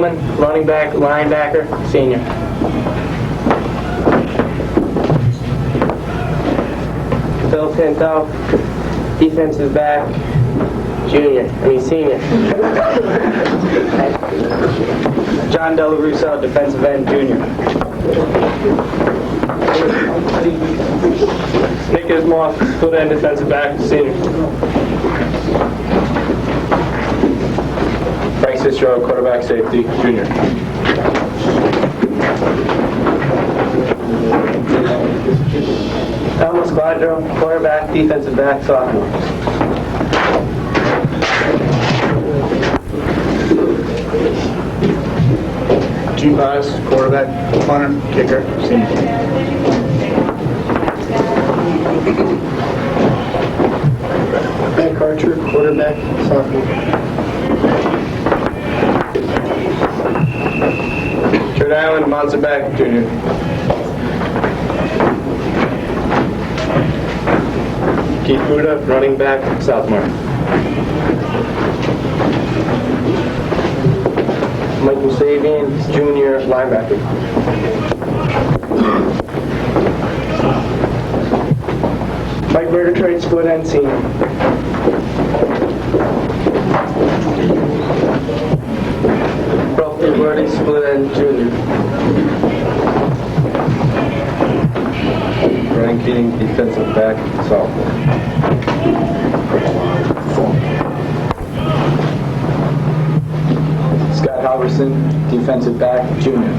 Goldman, running back, linebacker, senior. Phil Pinto, defensive back, senior. John Delarusso, defensive end, junior. Nicholas Moss, split end, defensive back, senior. Frank Cicero, quarterback, safety, junior. Thomas Quadro, quarterback, defensive back, sophomore. Gene Bias, quarterback, punter, kicker, senior. Matt Archer, quarterback, sophomore. Kurt Allen, monster back, junior. Keith Buda, running back, sophomore. Michael Sabian, junior, linebacker. Mike Bergertrade, split end, senior. Ralph Berti, split end, junior. Brian Keating, defensive back, sophomore. Scott Halverson, defensive back, junior.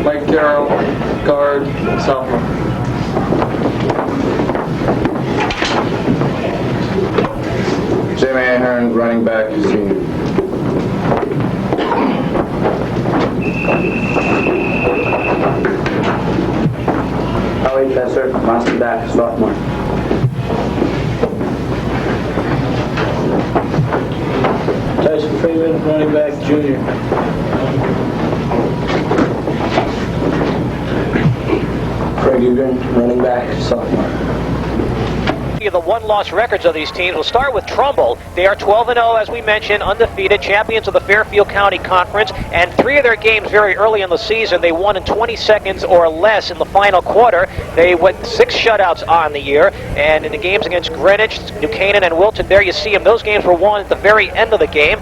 Mike Carroll, guard, sophomore. Jamie Ahern, running back, senior. Howie Besser, monster back, sophomore. Tyson Freeman, running back, junior. Craig Egan, running back, sophomore. The one-loss records of these teams. We'll start with Trumbull. They are 12-0, as we mentioned, undefeated, champions of the Fairfield County Conference, and 3 of their games very early in the season they won in 20 seconds or less in the final quarter. They went 6 shutouts on the year, and in the games against Greenwich, New Canaan, and Wilton, there you see them. Those games were won at the very end of the game.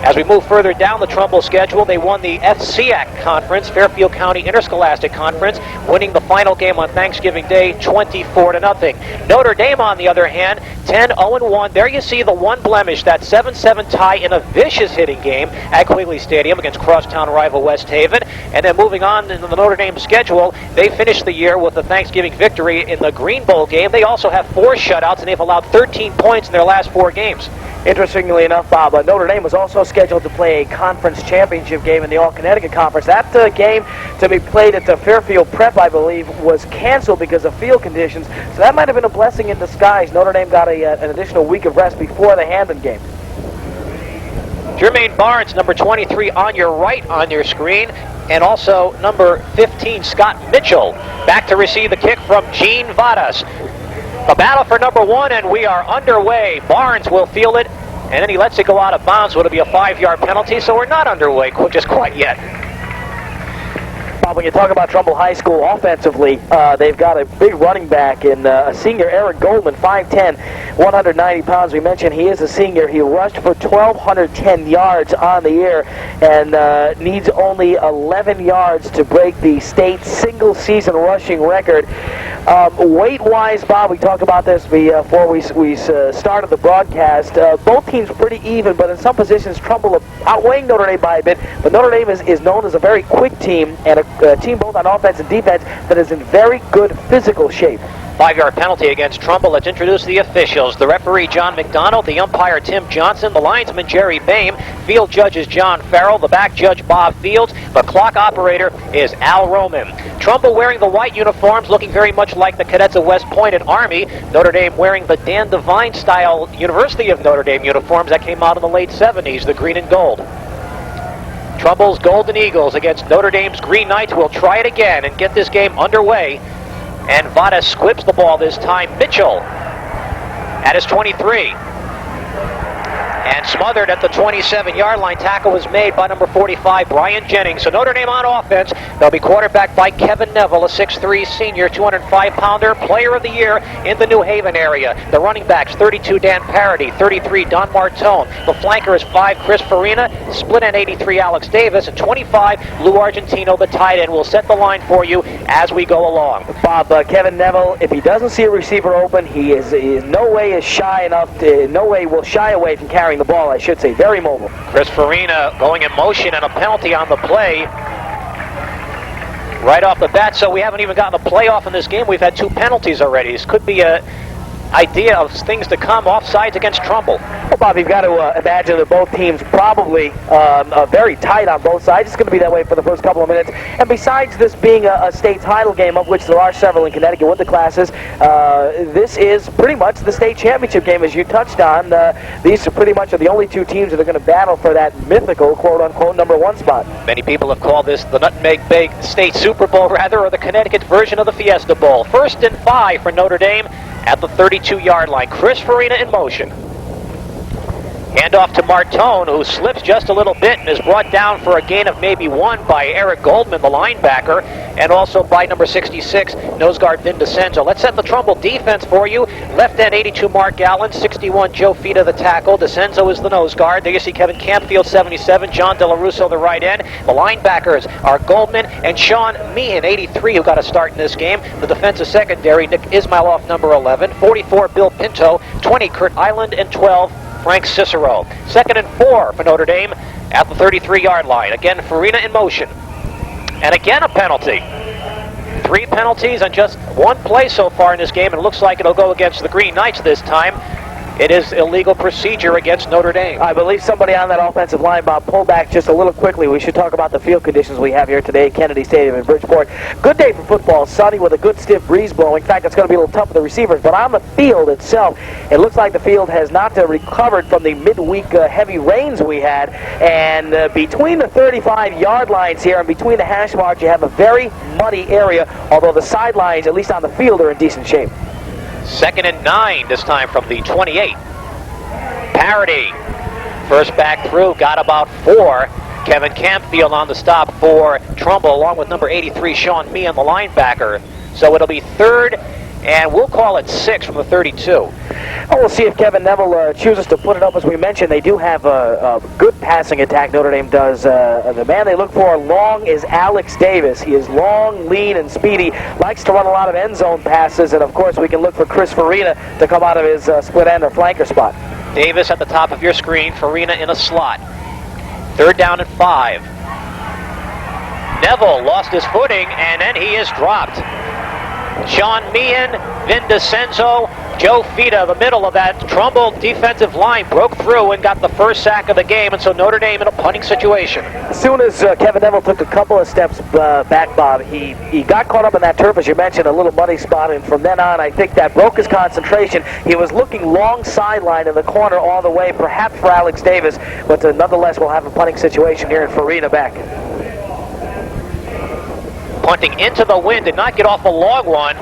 As we move further down the Trumbull schedule, they won the FCAC Conference, Fairfield County Interscholastic Conference, winning the final game on Thanksgiving Day 24-0. Notre Dame, on the other hand, 10-0-1. There you see the one blemish, that 7-7 tie in a vicious hitting game at Quigley Stadium against crosstown rival West Haven. And then moving on in the Notre Dame schedule, they finished the year with a Thanksgiving victory in the Green Bowl game. They also have 4 shutouts, and they've allowed 13 points in their last 4 games. Interestingly enough, Bob, Notre Dame was also scheduled to play a conference championship game in the All-Connecticut Conference. That game to be played at the Fairfield Prep, I believe, was canceled because of field conditions. So that might have been a blessing in disguise. Notre Dame got an additional week of rest before the Hamden game. Jermaine Barnes, number 23 on your right on your screen, and also number 15, Scott Mitchell, back to receive the kick from Gene Vadas. The battle for number 1, and we are underway. Barnes will field it, and then he lets it go out of bounds. Will it be a 5-yard penalty? So we're not underway just quite yet. Bob, when you talk about Trumbull High School offensively, they've got a big running back in a senior, Eric Goldman, 5'10", 190 pounds. We mentioned he is a senior. He rushed for 1,210 yards on the year and needs only 11 yards to break the state single-season rushing record. Weight-wise, Bob, we talked about this before we started the broadcast. Both teams pretty even, but in some positions, Trumbull outweighing Notre Dame by a bit. But Notre Dame is known as a very quick team and a team both on offense and defense that is in very good physical shape. 5-yard penalty against Trumbull. Let's introduce the officials. The referee, John McDonald. The umpire, Tim Johnson. The linesman, Jerry Boehm. Field judge is John Farrell. The back judge, Bob Fields. The clock operator is Al Roman. Trumbull wearing the white uniforms, looking very much like the cadets of West Point and Army. Notre Dame wearing the Dan Devine style University of Notre Dame uniforms that came out in the late 70s, the green and gold. Trumbull's Golden Eagles against Notre Dame's Green Knights will try it again and get this game underway. And Vadas squips the ball this time. Mitchell at his 23. And smothered at the 27-yard line. Tackle was made by number 45, Brian Jennings. So Notre Dame on offense. They'll be quarterbacked by Kevin Neville, a 6'3 senior, 205-pounder, player of the year in the New Haven area. The running backs, 32, Dan Parody, 33, Don Martone. The flanker is 5, Chris Farina, split end 83, Alex Davis, and 25, Lou Argentino, the tight end. We'll set the line for you as we go along. Bob, Kevin Neville, if he doesn't see a receiver open, he in no way is shy enough to, in no way will shy away from carrying the ball, I should say. Very mobile. Chris Farina going in motion and a penalty on the play right off the bat. So we haven't even gotten a playoff in this game. We've had 2 penalties already. This could be a idea of things to come. Offsides against Trumbull. Well, Bob, you've got to imagine that both teams probably very tight on both sides. It's going to be that way for the first couple of minutes. And besides this being a state title game, of which there are several in Connecticut with the classes, this is pretty much the state championship game, as you touched on. These are pretty much the only 2 teams that are going to battle for that mythical, quote-unquote, #1 spot. Many people have called this the Nutmeg Bay State Super Bowl, rather, or the Connecticut version of the Fiesta Bowl. 1st and 5 for Notre Dame at the 32-yard line. Chris Farina in motion. Handoff to Martone, who slips just a little bit and is brought down for a gain of maybe 1 by Eric Goldman, the linebacker, and also by number 66, nose guard Vin DeCenzo. Let's set the Trumbull defense for you. Left end 82, Mark Allen, 61, Joe Fita, the tackle. DeCenzo is the nose guard. There you see Kevin Campfield, 77, John Delarusso, the right end. The linebackers are Goldman and Sean Meehan, 83, who got a start in this game. The defensive secondary, Nick Ismailoff, number 11, 44, Bill Pinto, 20, Kurt Island, and 12, Frank Cicero. 2nd and 4 for Notre Dame at the 33-yard line. Again, Farina in motion. And again, a penalty. 3 penalties on just 1 play so far in this game, and it looks like it'll go against the Green Knights this time. It is illegal procedure against Notre Dame. I believe somebody on that offensive line, Bob, pull back just a little quickly. We should talk about the field conditions we have here today at Kennedy Stadium in Bridgeport. Good day for football, sunny with a good stiff breeze blowing. In fact, it's going to be a little tough for the receivers, but on the field itself, it looks like the field has not recovered from the midweek heavy rains we had. And between the 35-yard lines here and between the hash marks, you have a very muddy area, although the sidelines, at least on the field, are in decent shape. 2nd and 9 this time from the 28. Parody, first back through, got about 4. Kevin Campfield on the stop for Trumbull, along with number 83, Sean Meehan, the linebacker. So it'll be 3rd, and we'll call it 6 from the 32. Oh, we'll see if Kevin Neville chooses to put it up. As we mentioned, they do have a good passing attack, Notre Dame does. The man they look for long is Alex Davis. He is long, lean, and speedy, likes to run a lot of end zone passes, and of course we can look for Chris Farina to come out of his split end or flanker spot. Davis at the top of your screen, Farina in a slot. 3rd down and 5. Neville lost his footing, and then he is dropped. Sean Meehan, Vin DeCenzo, Joe Fita, the middle of that Trumbull defensive line, broke through and got the first sack of the game, and so Notre Dame in a punting situation. As soon as Kevin Neville took a couple of steps back, Bob, he got caught up in that turf, as you mentioned, a little muddy spot, and from then on, I think that broke his concentration. He was looking long sideline in the corner all the way, perhaps for Alex Davis, but nonetheless, we'll have a punting situation here in Farina back. Punting into the wind, did not get off a long one.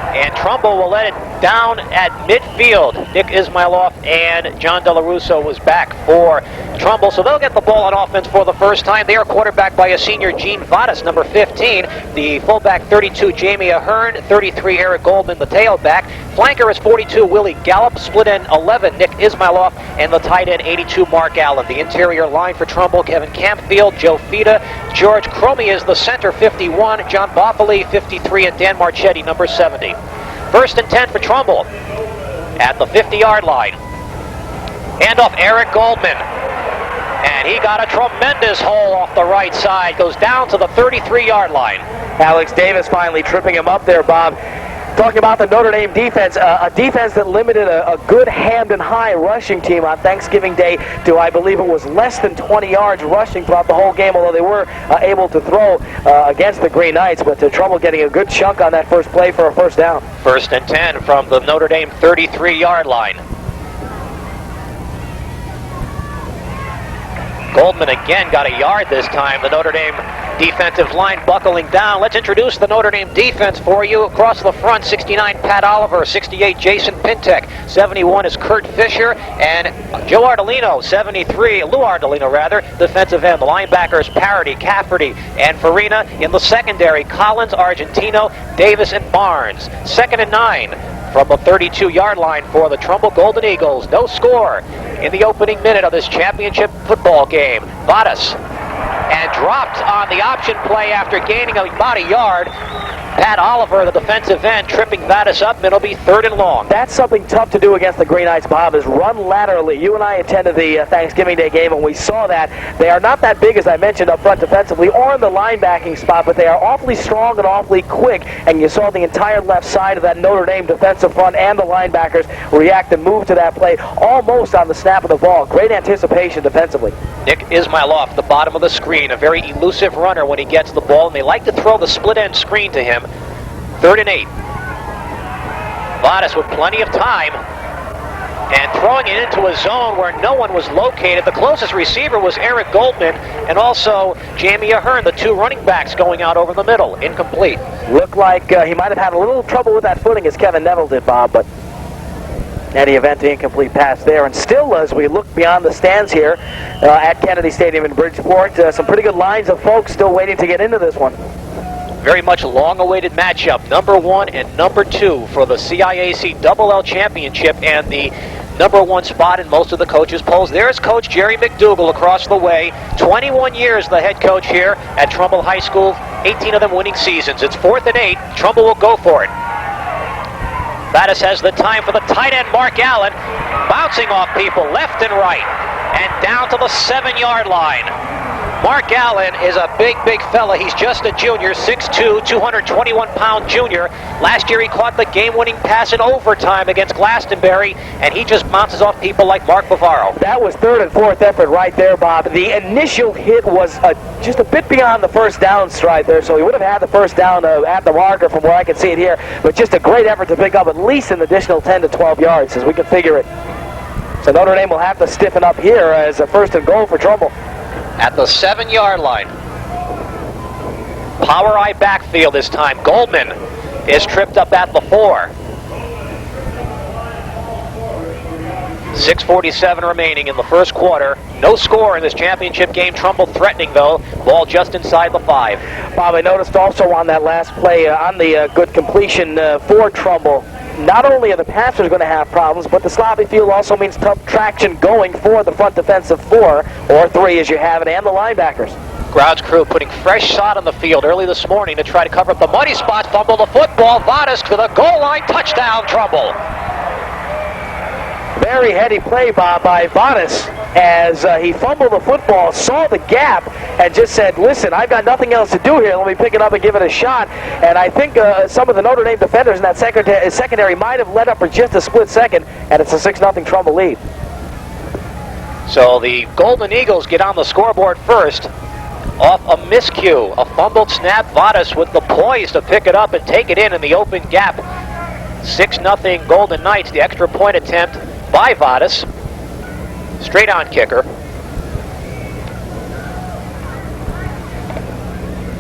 And Trumbull will let it down at midfield. Nick Ismailoff and John Delarusso was back for Trumbull. So they'll get the ball on offense for the first time. They are quarterbacked by a senior, Gene Vadas, number 15. The fullback, 32, Jamie Ahern. 33, Eric Goldman, the tailback. Flanker is 42, Willie Gallup. Split end 11, Nick Ismailoff. And the tight end, 82, Mark Allen. The interior line for Trumbull, Kevin Campfield, Joe Fita. George Cromie is the center, 51. John Boffoli, 53. And Dan Marchetti, number 70. 1st and 10 for Trumbull at the 50-yard line. Handoff Eric Goldman. And he got a tremendous hole off the right side. Goes down to the 33-yard line. Alex Davis finally tripping him up there, Bob. Talking about the Notre Dame defense, a defense that limited a good Hamden High rushing team on Thanksgiving Day to, I believe it was less than 20 yards rushing throughout the whole game, although they were able to throw against the Green Knights, but Trumbull getting a good chunk on that first play for a first down. 1st and 10 from the Notre Dame 33-yard line. Goldman again got a yard this time. The Notre Dame Defensive line buckling down. Let's introduce the Notre Dame defense for you. Across the front, 69 Pat Oliver, 68 Jason Pintek, 71 is Kurt Fisher, and Joe Ardolino, 73, Lou Ardolino rather, defensive end. The linebackers Parody, Cafferty, and Farina. In the secondary, Collins, Argentino, Davis, and Barnes. 2nd and 9 from the 32-yard line for the Trumbull Golden Eagles. No score in the opening minute of this championship football game. Vadas, and dropped on the option play after gaining about a yard. Pat Oliver, the defensive end, tripping Vadas up, and it'll be 3rd and long. That's something tough to do against the Green Knights, Bob, is run laterally. You and I attended the Thanksgiving Day game, and we saw that. They are not that big, as I mentioned, up front defensively or in the linebacking spot, but they are awfully strong and awfully quick, and you saw the entire left side of that Notre Dame defensive front and the linebackers react and move to that play almost on the snap of the ball. Great anticipation defensively. Nick Ismailoff, the bottom of the screen, a very elusive runner when he gets the ball, and they like to throw the split-end screen to him. 3rd and 8. Vadas with plenty of time and throwing it into a zone where no one was located. The closest receiver was Eric Goldman and also Jamie Ahern, the 2 running backs going out over the middle. Incomplete. Looked like he might have had a little trouble with that footing as Kevin Neville did, Bob, but in any event, the incomplete pass there. And still, as we look beyond the stands here at Kennedy Stadium in Bridgeport, some pretty good lines of folks still waiting to get into this one. Very much long-awaited matchup, number 1 and number 2 for the CIAC Double L Championship and the number 1 spot in most of the coaches' polls. There's Coach Jerry McDougal across the way. 21 years the head coach here at Trumbull High School, 18 of them winning seasons. It's 4th and 8. Trumbull will go for it. Vadas has the time for the tight end, Mark Allen, bouncing off people left and right and down to the 7-yard line. Mark Allen is a big fella. He's just a junior, 6'2", 221-pound junior. Last year he caught the game-winning pass in overtime against Glastonbury, and he just bounces off people like Mark Bavaro. That was 3rd and 4th effort right there, Bob. The initial hit was just a bit beyond the first down stride there, so he would have had the first down at the marker from where I can see it here, but just a great effort to pick up at least an additional 10 to 12 yards as we can figure it. So Notre Dame will have to stiffen up here as a 1st and goal for Trumbull. At the 7-yard line. Power eye backfield this time. Goldman is tripped up at the 4. 6:47 remaining in the first quarter. No score in this championship game. Trumbull threatening, though. Ball just inside the 5. Bob, I noticed also on that last play, on the good completion for Trumbull, not only are the passers going to have problems, but the sloppy field also means tough traction going for the front defensive 4, or 3 as you have it, and the linebackers. Grounds crew putting fresh sod on the field early this morning to try to cover up the muddy spots. Fumble the football. Vadas to the goal line. Touchdown, Trumbull. Very heady play, Bob, by Vadas as he fumbled the football, saw the gap, and just said, listen, I've got nothing else to do here. Let me pick it up and give it a shot. And I think some of the Notre Dame defenders in that secondary might have let up for just a split second, and it's a 6-0 Trumbull lead. So the Golden Eagles get on the scoreboard first off a miscue, a fumbled snap. Vadas with the poise to pick it up and take it in the open gap. 6-0 Golden Knights, the extra point attempt by Vadas. Straight on kicker.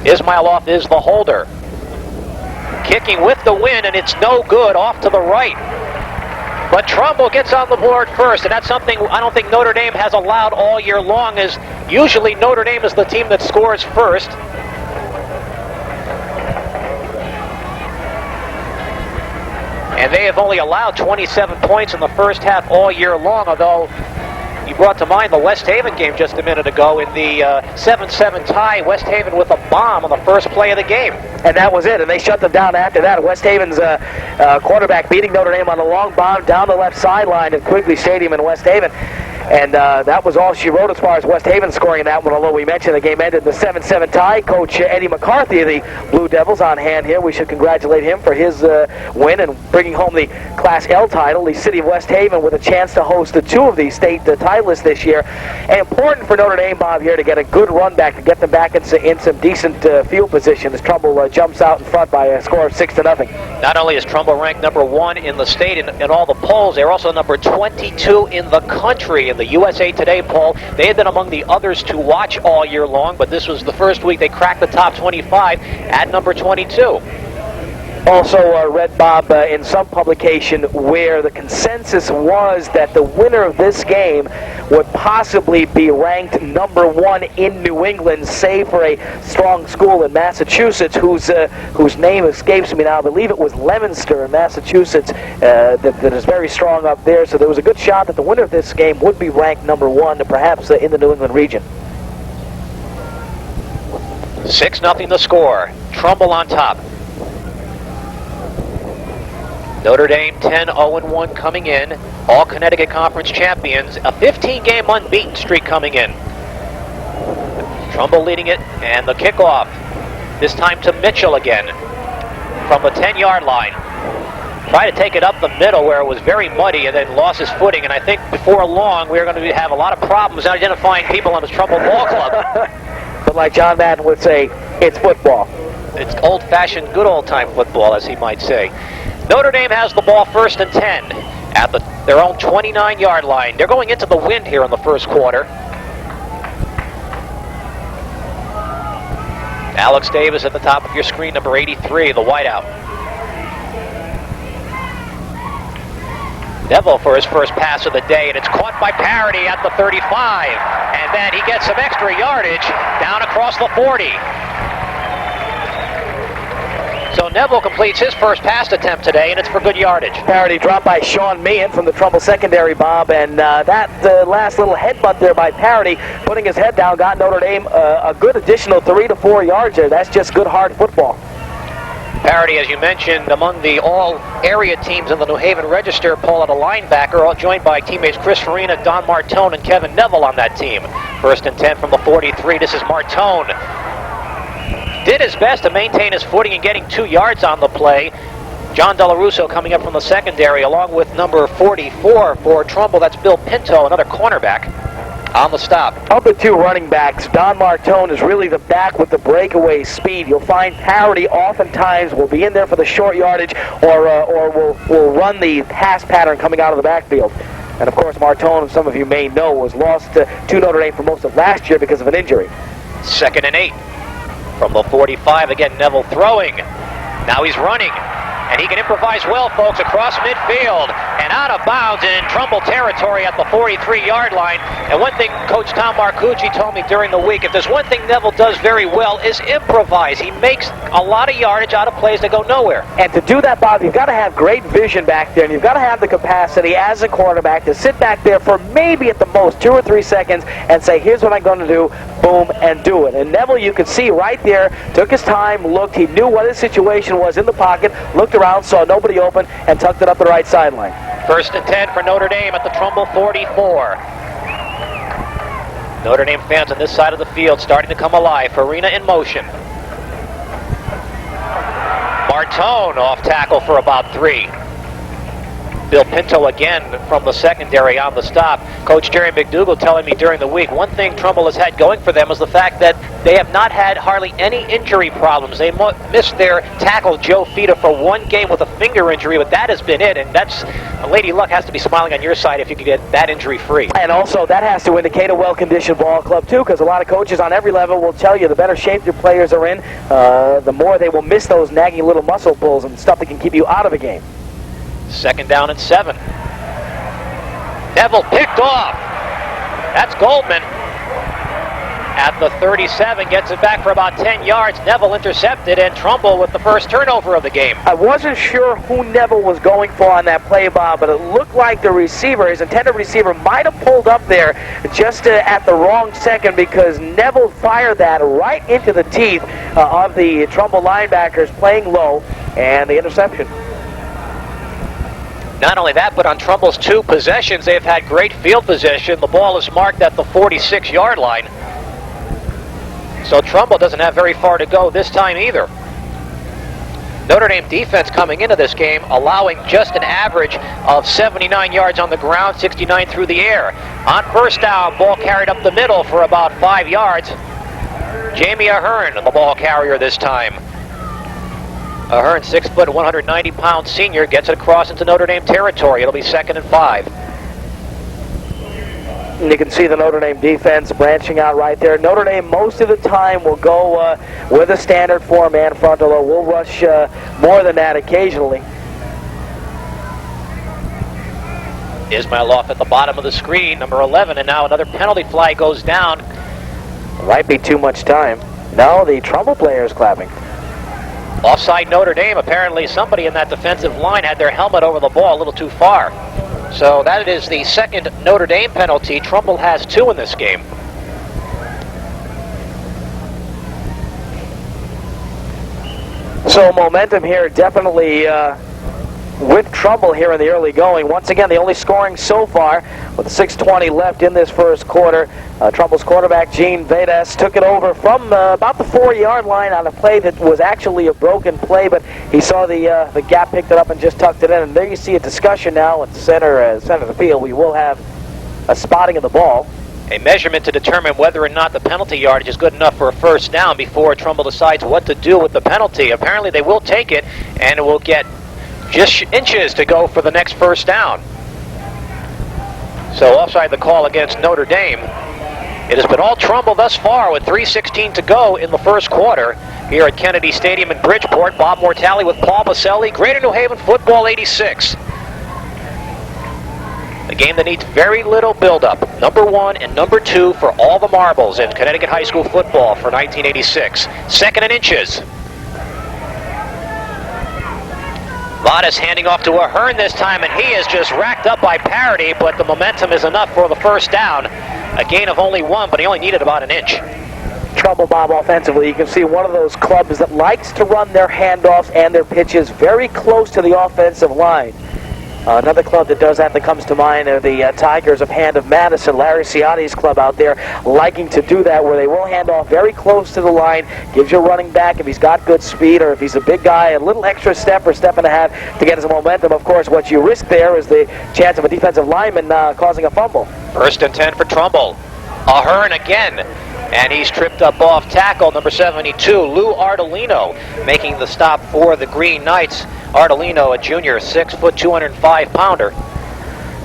Ismailoff is the holder. Kicking with the wind, and it's no good, off to the right. But Trumbull gets on the board first, and that's something I don't think Notre Dame has allowed all year long, is usually Notre Dame is the team that scores first. And they have only allowed 27 points in the first half all year long, although you brought to mind the West Haven game just a minute ago in the 7-7 tie. West Haven with a bomb on the first play of the game. And that was it, and they shut them down after that. West Haven's quarterback beating Notre Dame on a long bomb down the left sideline at Quigley Stadium in West Haven. And that was all she wrote as far as West Haven scoring in that one, although we mentioned the game ended in the 7-7 tie. Coach Eddie McCarthy of the Blue Devils on hand here. We should congratulate him for his win and bringing home the Class L title. The city of West Haven with a chance to host the 2 of the state titleists this year. And important for Notre Dame, Bob, here to get a good run back, to get them back in some decent field position as Trumbull jumps out in front by a score of 6-0. Not only is Trumbull ranked number 1 in the state in all the polls, they're also number 22 in the country in the USA Today poll. They had been among the others to watch all year long, but this was the first week they cracked the top 25 at number 22. Also read, Bob, in some publication where the consensus was that the winner of this game would possibly be ranked number 1 in New England, save for a strong school in Massachusetts whose name escapes me now. I believe it was Leominster in Massachusetts that is very strong up there. So there was a good shot that the winner of this game would be ranked number 1, perhaps in the New England region. 6-0 the score. Trumbull on top. Notre Dame 10-0-1 coming in, all Connecticut Conference champions, a 15-game unbeaten streak coming in. Trumbull leading it, and the kickoff, this time to Mitchell again, from the 10-yard line. Tried to take it up the middle where it was very muddy and then lost his footing, and I think before long we're going to have a lot of problems identifying people on the Trumbull Ball Club. But like John Madden would say, it's football. It's old-fashioned, good old-time football, as he might say. Notre Dame has the ball 1st and 10 at their own 29-yard line. They're going into the wind here in the first quarter. Alex Davis at the top of your screen, number 83, the wideout. Neville for his first pass of the day, and it's caught by Parody at the 35. And then he gets some extra yardage down across the 40. So Neville completes his first pass attempt today, and it's for good yardage. Parody dropped by Sean Meehan from the Trumbull secondary, Bob, and that last little headbutt there by Parody, putting his head down, got Notre Dame a good additional 3 to 4 yards there. That's just good, hard football. Parody, as you mentioned, among the all-area teams in the New Haven Register poll at a linebacker, all joined by teammates Chris Farina, Don Martone, and Kevin Neville on that team. 1st and 10 from the 43. This is Martone. Did his best to maintain his footing and getting 2 yards on the play. John Delarusso coming up from the secondary, along with number 44 for Trumbull. That's Bill Pinto, another cornerback, on the stop. Of the 2 running backs, Don Martone is really the back with the breakaway speed. You'll find Parody oftentimes will be in there for the short yardage or will run the pass pattern coming out of the backfield. And of course, Martone, some of you may know, was lost to Notre Dame for most of last year because of an injury. 2nd and 8. From the 45, again, Neville throwing. Now he's running. And he can improvise well, folks, across midfield and out of bounds in Trumbull territory at the 43-yard line. And one thing Coach Tom Marcucci told me during the week, if there's one thing Neville does very well is improvise. He makes a lot of yardage out of plays that go nowhere. And to do that, Bob, you've got to have great vision back there, and you've got to have the capacity as a quarterback to sit back there for maybe at the most 2 or 3 seconds and say, here's what I'm going to do, boom, and do it. And Neville, you could see right there, took his time, looked, he knew what his situation was in the pocket, looked around, saw nobody open, and tucked it up the right sideline. 1st and 10 for Notre Dame at the Trumbull 44. Notre Dame fans on this side of the field starting to come alive. Farina in motion. Martone off tackle for about 3. Bill Pinto again from the secondary on the stop. Coach Jerry McDougall telling me during the week, one thing Trumbull has had going for them is the fact that they have not had hardly any injury problems. They missed their tackle, Joe Fita, for 1 game with a finger injury, but that has been it, and that's, Lady Luck has to be smiling on your side if you can get that injury free. And also, that has to indicate a well-conditioned ball club, too, because a lot of coaches on every level will tell you the better shape your players are in, the more they will miss those nagging little muscle pulls and stuff that can keep you out of a game. 2nd down and 7. Neville picked off. That's Goldman. At the 37, gets it back for about 10 yards. Neville intercepted, and Trumbull with the first turnover of the game. I wasn't sure who Neville was going for on that play, Bob, but it looked like the receiver, his intended receiver, might have pulled up there just at the wrong second, because Neville fired that right into the teeth of the Trumbull linebackers playing low, and the interception. Not only that, but on Trumbull's 2 possessions, they've had great field possession. The ball is marked at the 46-yard line. So Trumbull doesn't have very far to go this time either. Notre Dame defense coming into this game allowing just an average of 79 yards on the ground, 69 through the air. On 1st down, ball carried up the middle for about 5 yards. Jamie Ahern, the ball carrier this time. Ahern, 6 foot, 190-pound senior, gets it across into Notre Dame territory. It'll be 2nd and 5. And you can see the Notre Dame defense branching out right there. Notre Dame most of the time will go with a standard four-man front, although we'll rush more than that occasionally. Ismailoff at the bottom of the screen, number 11, and now another penalty flag goes down. Might be too much time. No, the Trumbull player is clapping. Offside Notre Dame. Apparently somebody in that defensive line had their helmet over the ball a little too far. So that is the second Notre Dame penalty. Trumbull has 2 in this game. So momentum here definitely with Trumbull here in the early going. Once again, the only scoring so far with 6:20 left in this first quarter. Trumbull's quarterback, Gene Vedas, took it over from about the 4-yard line on a play that was actually a broken play, but he saw the gap, picked it up, and just tucked it in. And there you see a discussion now at the center of the field. We will have a spotting of the ball. A measurement to determine whether or not the penalty yardage is good enough for a first down before Trumbull decides what to do with the penalty. Apparently they will take it, and it will get just inches to go for the next first down. So offside the call against Notre Dame. It has been all Trumbull thus far with 3:16 to go in the first quarter here at Kennedy Stadium in Bridgeport. Bob Mortale with Paul Baselli, Greater New Haven Football 86. A game that needs very little build-up. Number 1 and number 2 for all the marbles in Connecticut high school football for 1986. Second and inches. Vadas handing off to Ahern this time, and he is just racked up by parity, but the momentum is enough for the first down. A gain of only 1, but he only needed about an inch. Trumbull, Bob, offensively, you can see one of those clubs that likes to run their handoffs and their pitches very close to the offensive line. Another club that does that comes to mind are the Tigers of Hand of Madison, Larry Ciotti's club out there, liking to do that, where they will hand off very close to the line, gives you a running back if he's got good speed, or if he's a big guy, a little extra step or step and a half to get his momentum. Of course, what you risk there is the chance of a defensive lineman causing a fumble. First and 10 for Trumbull. Ahern again, and he's tripped up off tackle, number 72, Lou Ardolino, making the stop for the Green Knights. Ardolino, a junior, 6 foot, 205-pounder.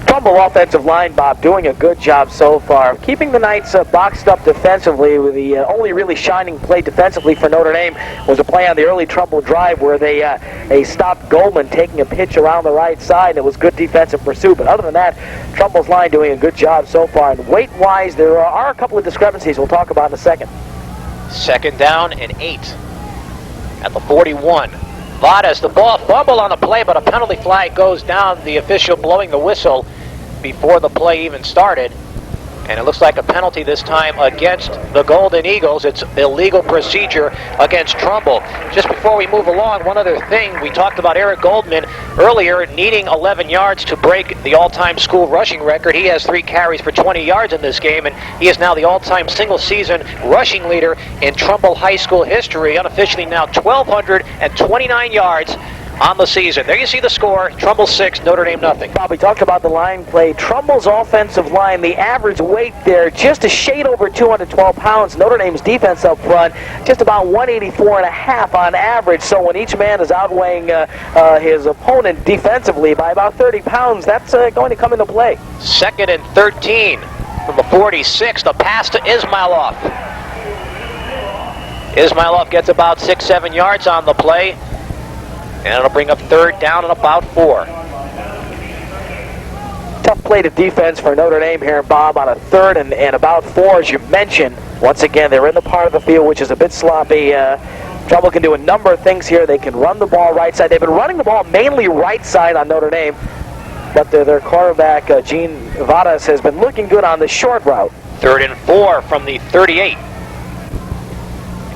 Trumbull offensive line, Bob, doing a good job so far, keeping the Knights boxed up defensively. With the only really shining play defensively for Notre Dame was a play on the early Trumbull drive where they stopped Goldman taking a pitch around the right side. It was good defensive pursuit, but other than that, Trumbull's line doing a good job so far. And weight-wise, there are a couple of discrepancies we'll talk about in a second. Second down and 8 at the 41. Vadas, the ball fumble on the play, but a penalty flag goes down. The official blowing the whistle before the play even started. And it looks like a penalty this time against the Golden Eagles. It's illegal procedure against Trumbull. Just before we move along, one other thing. We talked about Eric Goldman earlier needing 11 yards to break the all-time school rushing record. He has 3 carries for 20 yards in this game, and he is now the all-time single-season rushing leader in Trumbull High School history. Unofficially now 1,229 yards on the season. There you see the score. Trumbull 6, Notre Dame nothing. Bob, we talked about the line play. Trumbull's offensive line, the average weight there, just a shade over 212 pounds. Notre Dame's defense up front, just about 184 and a half on average. So when each man is outweighing his opponent defensively by about 30 pounds, that's going to come into play. Second and 13 from the 46. The pass to Ismailoff. Ismailoff gets about 6-7 yards on the play. And it'll bring up third down and about 4. Tough play to defense for Notre Dame here, Bob, on a third and about 4, as you mentioned. Once again, they're in the part of the field which is a bit sloppy. Trumbull can do a number of things here. They can run the ball right side. They've been running the ball mainly right side on Notre Dame, but their quarterback, Gene Vadas, has been looking good on the short route. Third and 4 from the 38.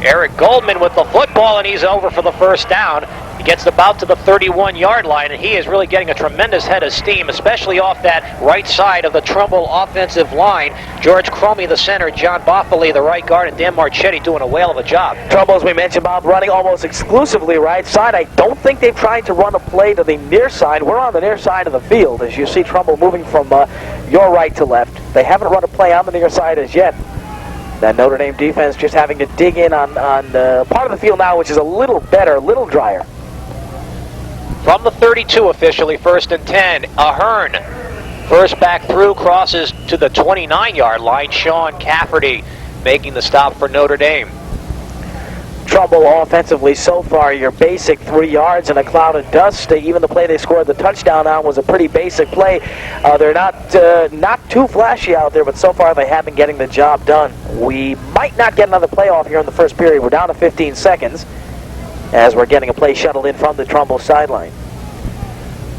Eric Goldman with the football, and he's over for the first down. He gets about to the 31-yard line, and he is really getting a tremendous head of steam, especially off that right side of the Trumbull offensive line. George Cromie, the center, John Boffoli, the right guard, and Dan Marchetti doing a whale of a job. Trumbull, as we mentioned, Bob, running almost exclusively right side. I don't think they've tried to run a play to the near side. We're on the near side of the field, as you see Trumbull moving from your right to left. They haven't run a play on the near side as yet. That Notre Dame defense just having to dig in on part of the field now, which is a little better, a little drier. From the 32 officially, first and 10. Ahern First back through, crosses to the 29-yard line. Sean Cafferty making the stop for Notre Dame. Trumbull offensively so far, your basic 3 yards in a cloud of dust. Even the play they scored the touchdown on was a pretty basic play. They're not too flashy out there, but so far they have been getting the job done. We might not get another playoff here in the first period. We're down to 15 seconds as we're getting a play shuttled in from the Trumbull sideline.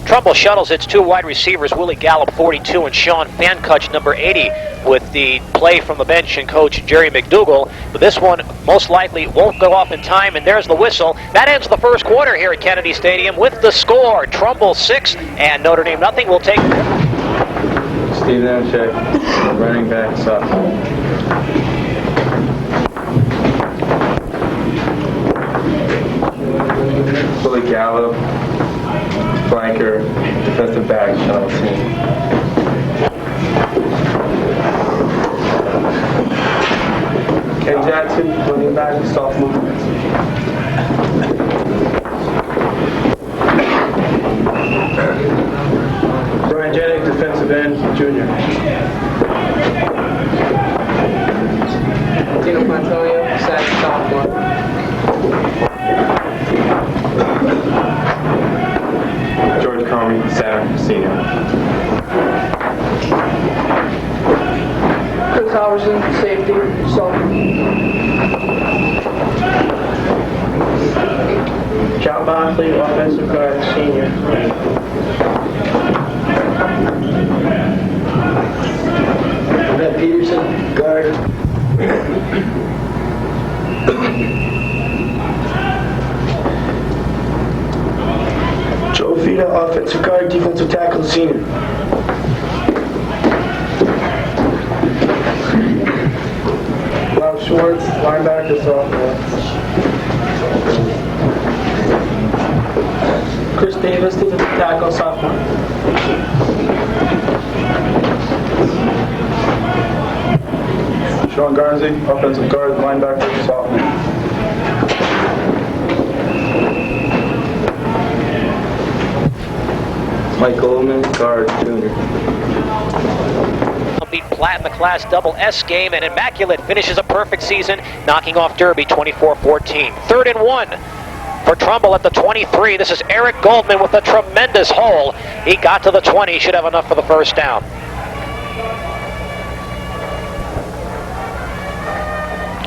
Trumbull shuttles its 2 wide receivers, Willie Gallup, 42, and Sean Fankutch, number 80, with the play from the bench and coach Jerry McDougal. But this one most likely won't go off in time, and there's the whistle. That ends the first quarter here at Kennedy Stadium with the score. Trumbull 6 and Notre Dame nothing. We'll take... Steve Nemchek, running back, sophomore. Willie Gallup, flanker, defensive back, shuttle team. Ken Jackson, running back, sophomore. Brian Jennings, defensive end, junior. Tino Pantonio, sack, sophomore. George Comey, center, senior. Chris Halverson, safety, sophomore. John Bosley, offensive guard, senior. Matt Peterson, guard. Joe Fida, offensive guard, defensive tackle, senior. Rob Schwartz, linebacker, sophomore. Chris Davis, defensive tackle, sophomore. Sean Garnsey, offensive guard, linebacker, sophomore. Mike Goldman, guard, junior. Beat Platt in the Class Double S game, and Immaculate finishes a perfect season, knocking off Derby 24-14. 3rd and 1 for Trumbull at the 23. This is Eric Goldman with a tremendous hole. He got to the 20, should have enough for the first down.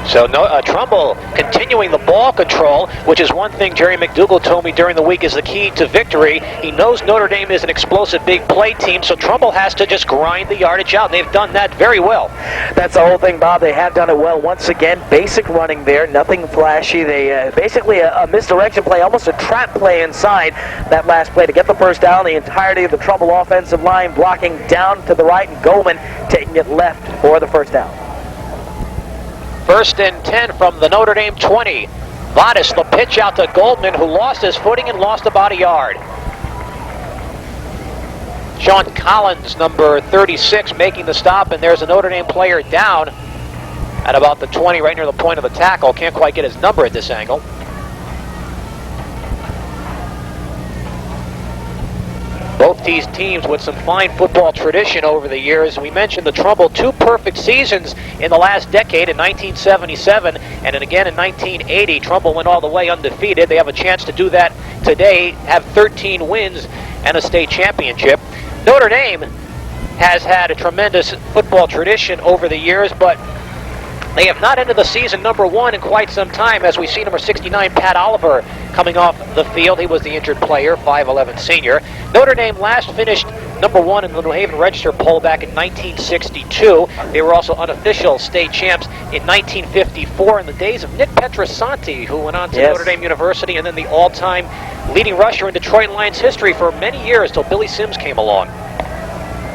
So Trumbull continuing the ball control, which is one thing Jerry McDougal told me during the week is the key to victory. He knows Notre Dame is an explosive big play team, so Trumbull has to just grind the yardage out, and they've done that very well. That's the whole thing, Bob. They have done it well. Once again, basic running there, nothing flashy. They basically a misdirection play, almost a trap play inside that last play to get the first down. The entirety of the Trumbull offensive line blocking down to the right, and Goldman taking it left for the first down. 1st and 10 from the Notre Dame 20. Vadas, the pitch out to Goldman, who lost his footing and lost about a yard. Sean Collins, number 36, making the stop, and there's a Notre Dame player down at about the 20, right near the point of the tackle. Can't quite get his number at this angle. Both these teams with some fine football tradition over the years. We mentioned the Trumbull 2 perfect seasons in the last decade in 1977 and then again in 1980. Trumbull went all the way undefeated. They have a chance to do that today, have 13 wins and a state championship. Notre Dame has had a tremendous football tradition over the years, but they have not ended the season number 1 in quite some time, as we see number 69, Pat Oliver, coming off the field. He was the injured player, 5'11 senior. Notre Dame last finished number 1 in the New Haven Register poll back in 1962. They were also unofficial state champs in 1954 in the days of Nick Petrosanti, who went on to Notre Dame University, and then the all-time leading rusher in Detroit Lions history for many years till Billy Sims came along.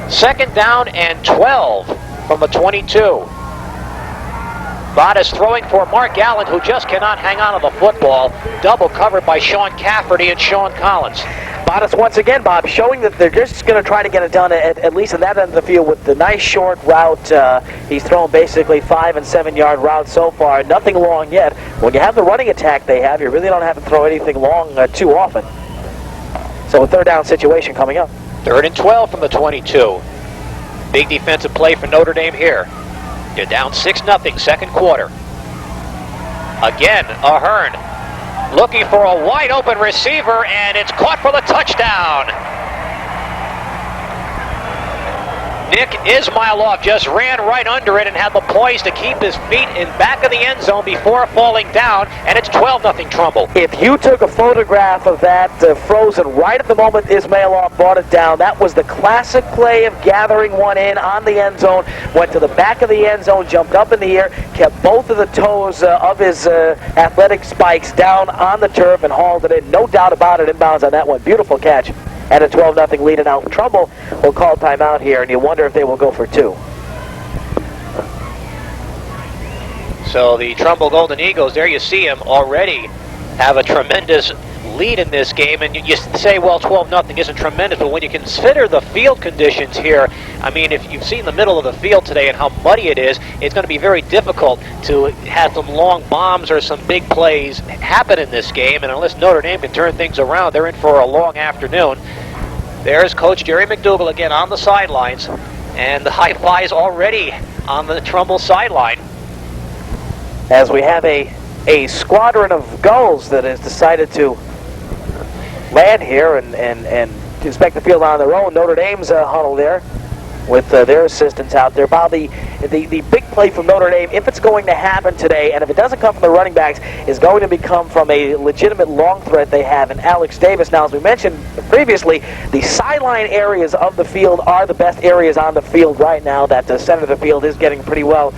2nd down and 12 from the 22. Vadas throwing for Mark Allen, who just cannot hang on to the football. Double covered by Sean Cafferty and Sean Collins. Vadas once again, Bob, showing that they're just going to try to get it done at least in that end of the field with the nice short route. He's thrown basically 5- and 7-yard routes so far. Nothing long yet. When you have the running attack they have, you really don't have to throw anything long too often. So a 3rd down situation coming up. 3rd and 12 from the 22. Big defensive play for Notre Dame here. You're down 6-0, second quarter. Again, Ahern looking for a wide open receiver, and it's caught for the touchdown. Nick Ismailov just ran right under it and had the poise to keep his feet in back of the end zone before falling down, and it's 12-0 Trumbull. If you took a photograph of that frozen right at the moment Ismailov brought it down, that was the classic play of gathering one in on the end zone, went to the back of the end zone, jumped up in the air, kept both of the toes of his athletic spikes down on the turf and hauled it in. No doubt about it, inbounds on that one. Beautiful catch. And a 12-0 lead, and now Trumbull will call timeout here, and you wonder if they will go for two. So the Trumbull Golden Eagles, there you see them already have a tremendous lead in this game, and you say, well, 12-0 isn't tremendous, but when you consider the field conditions here, I mean, if you've seen the middle of the field today and how muddy it is, it's going to be very difficult to have some long bombs or some big plays happen in this game, and unless Notre Dame can turn things around, they're in for a long afternoon. There's Coach Jerry McDougal again on the sidelines, and the high fives already on the Trumbull sideline. As we have a squadron of gulls that has decided to land here and inspect the field on their own. Notre Dame's huddle there with their assistants out there. Bob, the big play from Notre Dame, if it's going to happen today, and if it doesn't come from the running backs, is going to become from a legitimate long threat they have in Alex Davis. Now, as we mentioned previously, the sideline areas of the field are the best areas on the field right now. That the center of the field is getting pretty well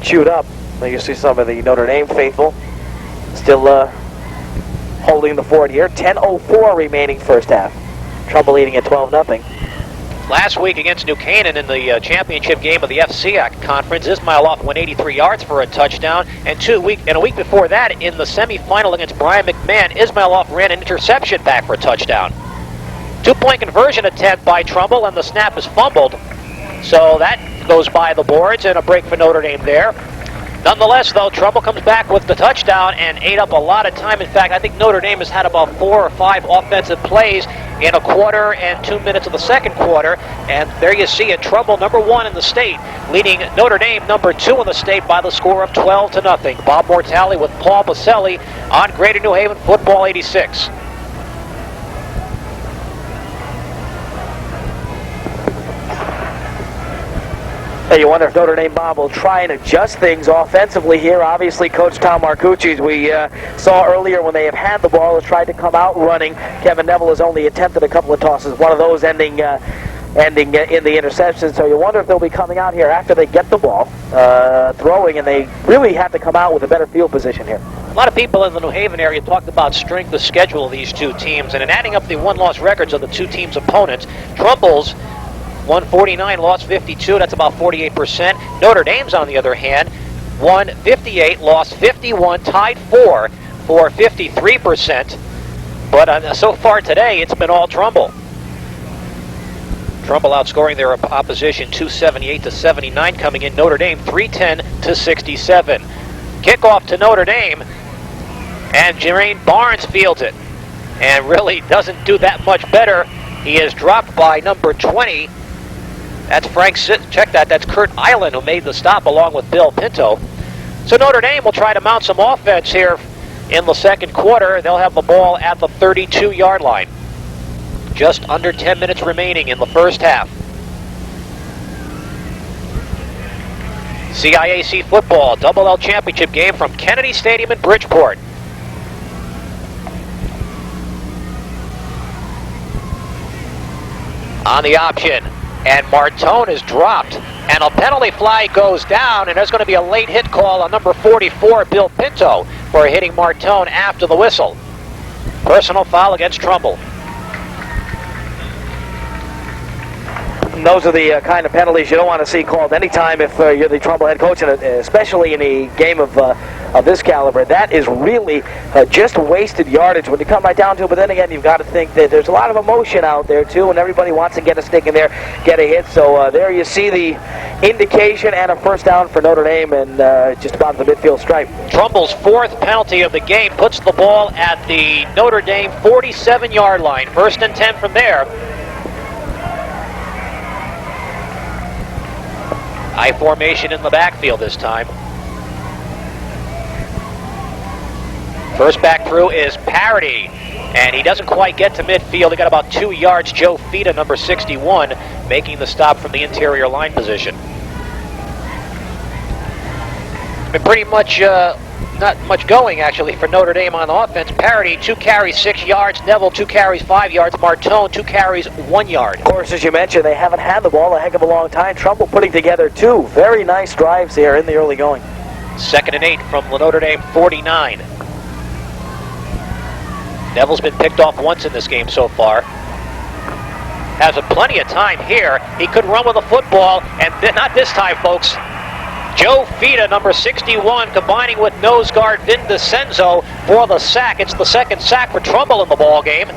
chewed up. Now you see some of the Notre Dame faithful still holding the fort here. 10:04 remaining first half. Trumbull leading at 12-0. Last week against New Canaan in the championship game of the FCAC conference, Ismailov went 83 yards for a touchdown, and a week before that in the semifinal against Brian McMahon, Ismailov ran an interception back for a touchdown. 2-point conversion attempt by Trumbull, and the snap is fumbled, so that goes by the boards, and a break for Notre Dame there. Nonetheless, though, Trumbull comes back with the touchdown and ate up a lot of time. In fact, I think Notre Dame has had about 4 or 5 offensive plays in a quarter and 2 minutes of the second quarter. And there you see it, Trumbull #1 in the state, leading Notre Dame #2 in the state by the score of 12-0. Bob Mortale with Paul Baselli on Greater New Haven Football 86. You wonder if Notre Dame, Bob, will try and adjust things offensively here. Obviously, Coach Tom Marcucci, we saw earlier when they have had the ball, has tried to come out running. Kevin Neville has only attempted a couple of tosses, one of those ending in the interception. So you wonder if they'll be coming out here after they get the ball, throwing, and they really have to come out with a better field position here. A lot of people in the New Haven area talked about strength of schedule of these two teams, and in adding up the won-loss records of the two teams' opponents, Trumbull's won 49, lost 52. That's about 48%. Notre Dame's, on the other hand, won 58, lost 51, tied for 53%. But so far today, it's been all Trumbull. Trumbull outscoring their opposition 278-79, coming in. Notre Dame 310-67. Kickoff to Notre Dame, and Jermaine Barnes fields it, and really doesn't do that much better. He is dropped by number 20. That's check that. That's Kurt Island who made the stop along with Bill Pinto. So Notre Dame will try to mount some offense here in the second quarter. They'll have the ball at the 32-yard line. Just under 10 minutes remaining in the first half. CIAC football, Double L championship game from Kennedy Stadium in Bridgeport. On the option, and Martone is dropped, and a penalty flag goes down, and there's going to be a late hit call on number 44, Bill Pinto, for hitting Martone after the whistle. Personal foul against Trumbull. And those are the kind of penalties you don't want to see called anytime if you're the Trumbull head coach, and especially in a game of this caliber. That is really just wasted yardage when you come right down to it. But then again, you've got to think that there's a lot of emotion out there too, and everybody wants to get a stick in there, get a hit. So there you see the indication and a first down for Notre Dame, and just about the midfield stripe. Trumbull's 4th penalty of the game puts the ball at the Notre Dame 47-yard line. 1st and 10 from there. I formation in the backfield this time. First back through is Parity, and he doesn't quite get to midfield. He got about 2 yards. Joe Fita, number 61, making the stop from the interior line position. Been pretty much not much going, actually, for Notre Dame on offense. Parity, 2 carries, 6 yards. Neville, 2 carries, 5 yards. Martone, 2 carries, 1 yard. Of course, as you mentioned, they haven't had the ball a heck of a long time. Trumbull putting together 2 very nice drives here in the early going. 2nd and 8 from the Notre Dame 49. Neville's been picked off once in this game so far. Has plenty of time here. He could run with the football, and not this time, folks. Joe Fita, number 61, combining with nose guard Vin DeCenzo for the sack. It's the 2nd sack for Trumbull in the ball game.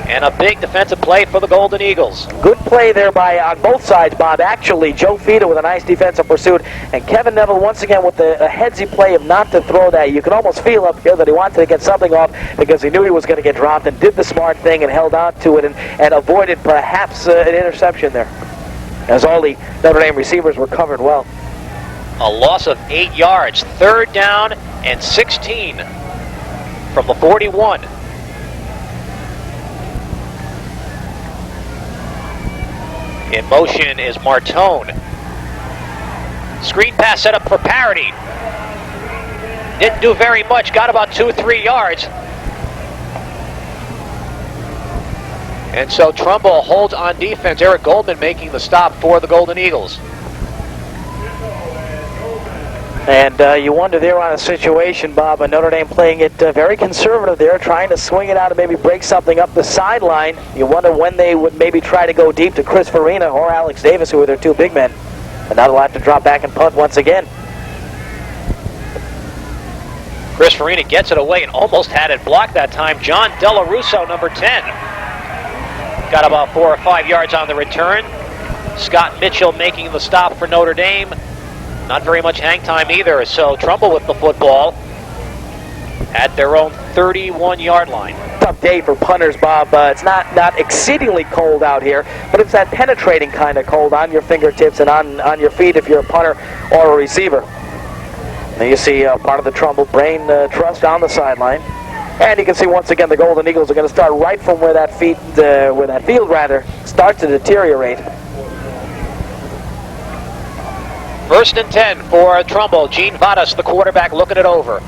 And a big defensive play for the Golden Eagles. Good play there on both sides, Bob. Actually, Joe Fita with a nice defensive pursuit, and Kevin Neville once again with a headsy play of not to throw that. You can almost feel up here that he wanted to get something off because he knew he was going to get dropped, and did the smart thing and held on to it and avoided perhaps an interception there, as all the Notre Dame receivers were covered well. A loss of 8 yards. 3rd down and 16 from the 41. In motion is Martone. Screen pass set up for Parity. Didn't do very much, got about 2-3 yards. And so Trumbull holds on defense. Eric Goldman making the stop for the Golden Eagles. And you wonder there on a situation, Bob, and Notre Dame playing it very conservative there, trying to swing it out and maybe break something up the sideline. You wonder when they would maybe try to go deep to Chris Farina or Alex Davis, who are their 2 big men. And now they'll have to drop back and punt once again. Chris Farina gets it away and almost had it blocked that time. John Della Russo, number 10. Got about 4 or 5 yards on the return. Scott Mitchell making the stop for Notre Dame. Not very much hang time either, so Trumbull with the football at their own 31-yard line. Tough day for punters, Bob. It's not exceedingly cold out here, but it's that penetrating kind of cold on your fingertips and on your feet if you're a punter or a receiver. Now you see part of the Trumbull Brain Trust on the sideline. And you can see once again the Golden Eagles are going to start right from where that field starts to deteriorate. 1st and 10 for Trumbull. Gene Vadas, the quarterback, looking it over.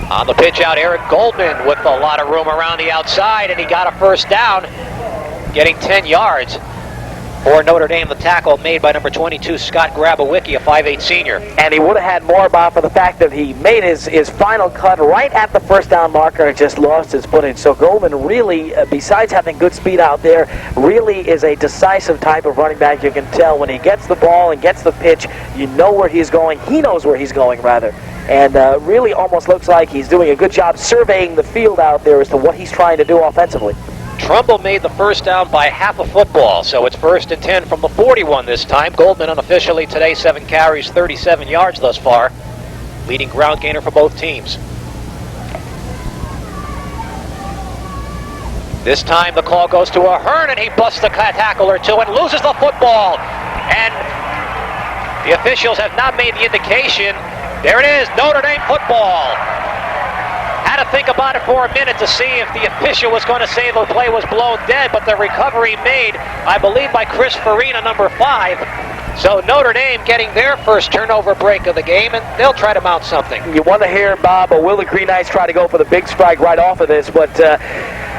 On the pitch out, Eric Goldman with a lot of room around the outside, and he got a 1st down, getting 10 yards. For Notre Dame, the tackle made by number 22, Scott Grabowicki, a 5'8 senior. And he would have had more, Bob, for the fact that he made his final cut right at the 1st down marker and just lost his footing. So Goldman really, besides having good speed out there, really is a decisive type of running back. You can tell when he gets the ball and gets the pitch, you know where he's going. He knows where he's going, rather. And really almost looks like he's doing a good job surveying the field out there as to what he's trying to do offensively. Trumbull made the 1st down by half a football, so it's 1st and 10 from the 41 this time. Goldman unofficially today, 7 carries, 37 yards thus far. Leading ground gainer for both teams. This time the call goes to Ahern, and he busts a tackle or 2 and loses the football. And the officials have not made the indication. There it is, Notre Dame football. Had to think about it for a minute to see if the official was going to say the play was blown dead, but the recovery made, I believe, by Chris Farina, number 5. So Notre Dame getting their 1st turnover break of the game, and they'll try to mount something. You want to hear, Bob, will the Green Knights try to go for the big strike right off of this, but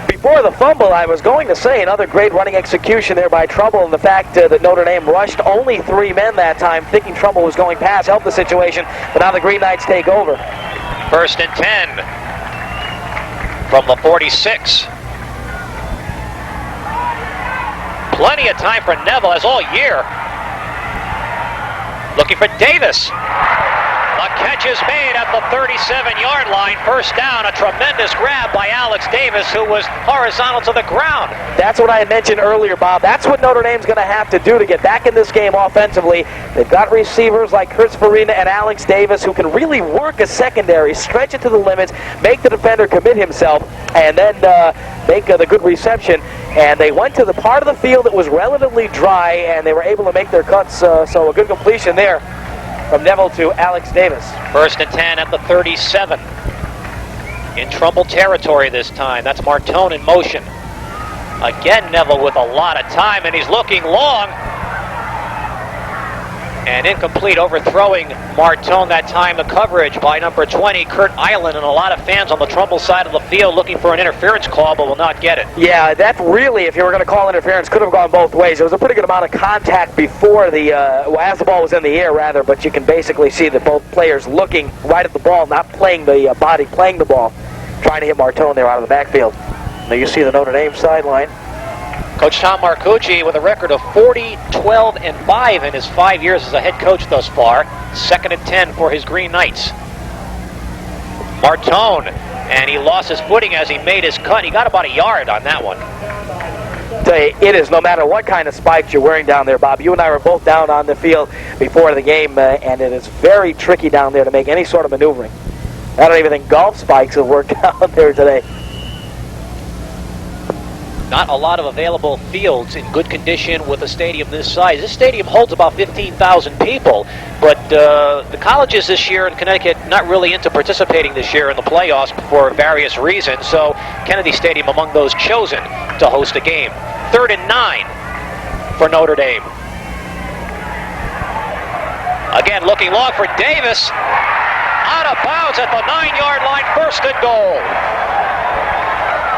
before the fumble, I was going to say another great running execution there by Trumbull, and the fact that Notre Dame rushed only 3 men that time, thinking Trumbull was going past, helped the situation, but now the Green Knights take over. 1st and 10 from the 46. Plenty of time for Neville, as all year. Looking for Davis. The catch is made at the 37-yard line. 1st down, a tremendous grab by Alex Davis, who was horizontal to the ground. That's what I had mentioned earlier, Bob. That's what Notre Dame's going to have to do to get back in this game offensively. They've got receivers like Chris Farina and Alex Davis who can really work a secondary, stretch it to the limits, make the defender commit himself, and then make the good reception. and they went to the part of the field that was relatively dry, and they were able to make their cuts, so a good completion there from Neville to Alex Davis. 1st and 10 at the 37. In Trumbull territory this time. That's Martone in motion. Again, Neville with a lot of time, and he's looking long. And incomplete, overthrowing Martone that time. The coverage by number 20, Kurt Island, and a lot of fans on the Trumbull side of the field looking for an interference call, but will not get it. Yeah, that really, if you were going to call interference, could have gone both ways. There was a pretty good amount of contact before the, as the ball was in the air, rather, but you can basically see that both players looking right at the ball, not playing the body, playing the ball, trying to hit Martone there out of the backfield. Now you see the Notre Dame sideline. Coach Tom Marcucci with a record of 40, 12, and 5 in his 5 years as a head coach thus far. 2nd and 10 for his Green Knights. Martone, and he lost his footing as he made his cut. He got about a yard on that one. Tell you, it is no matter what kind of spikes you're wearing down there, Bob. You and I were both down on the field before the game, and it is very tricky down there to make any sort of maneuvering. I don't even think golf spikes have worked out there today. Not a lot of available fields in good condition with a stadium this size. This stadium holds about 15,000 people, but the colleges this year in Connecticut not really into participating this year in the playoffs for various reasons, so Kennedy Stadium among those chosen to host a game. 3rd and 9 for Notre Dame. Again, looking long for Davis. Out of bounds at the 9-yard line, 1st and goal.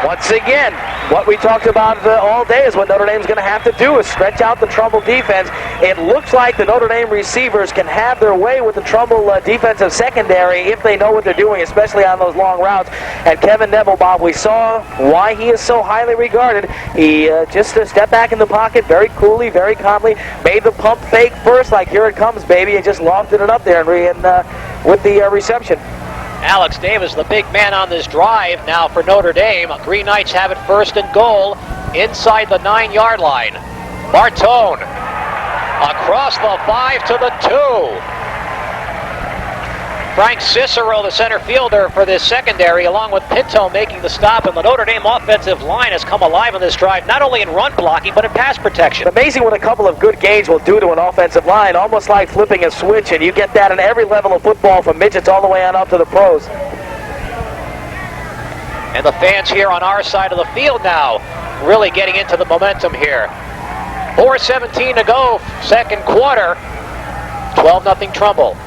Once again, what we talked about all day is what Notre Dame's going to have to do is stretch out the Trumbull defense. It looks like the Notre Dame receivers can have their way with the Trumbull defensive secondary if they know what they're doing, especially on those long routes. And Kevin Neville, Bob, we saw why he is so highly regarded. He just stepped back in the pocket very coolly, very calmly, made the pump fake first, like here it comes, baby, and just lofted it up there with the reception. Alex Davis, the big man on this drive now for Notre Dame. Green Knights have it 1st and goal inside the 9-yard line. Martone across the 5 to the 2. Frank Cicero, the center fielder for this secondary, along with Pinto making the stop, and the Notre Dame offensive line has come alive on this drive, not only in run blocking, but in pass protection. Amazing what a couple of good games will do to an offensive line, almost like flipping a switch, and you get that in every level of football, from midgets all the way on up to the pros. And the fans here on our side of the field now really getting into the momentum here. 4:17 to go, 2nd quarter, 12-0 Trumbull.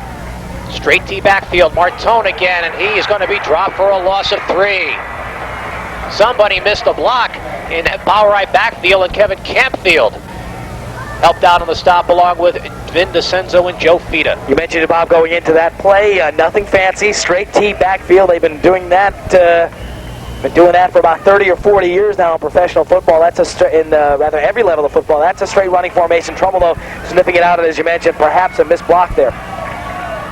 Straight T backfield, Martone again, and he is going to be dropped for a loss of 3. Somebody missed a block in Bowery backfield, and Kevin Campfield helped out on the stop along with Vin DeCenzo and Joe Fita. You mentioned it, Bob, going into that play, nothing fancy, straight T backfield. They've been doing that for about 30 or 40 years now in professional football. That's rather every level of football. That's a straight running formation. Trumbull, though, sniffing it out, and as you mentioned, perhaps a missed block there.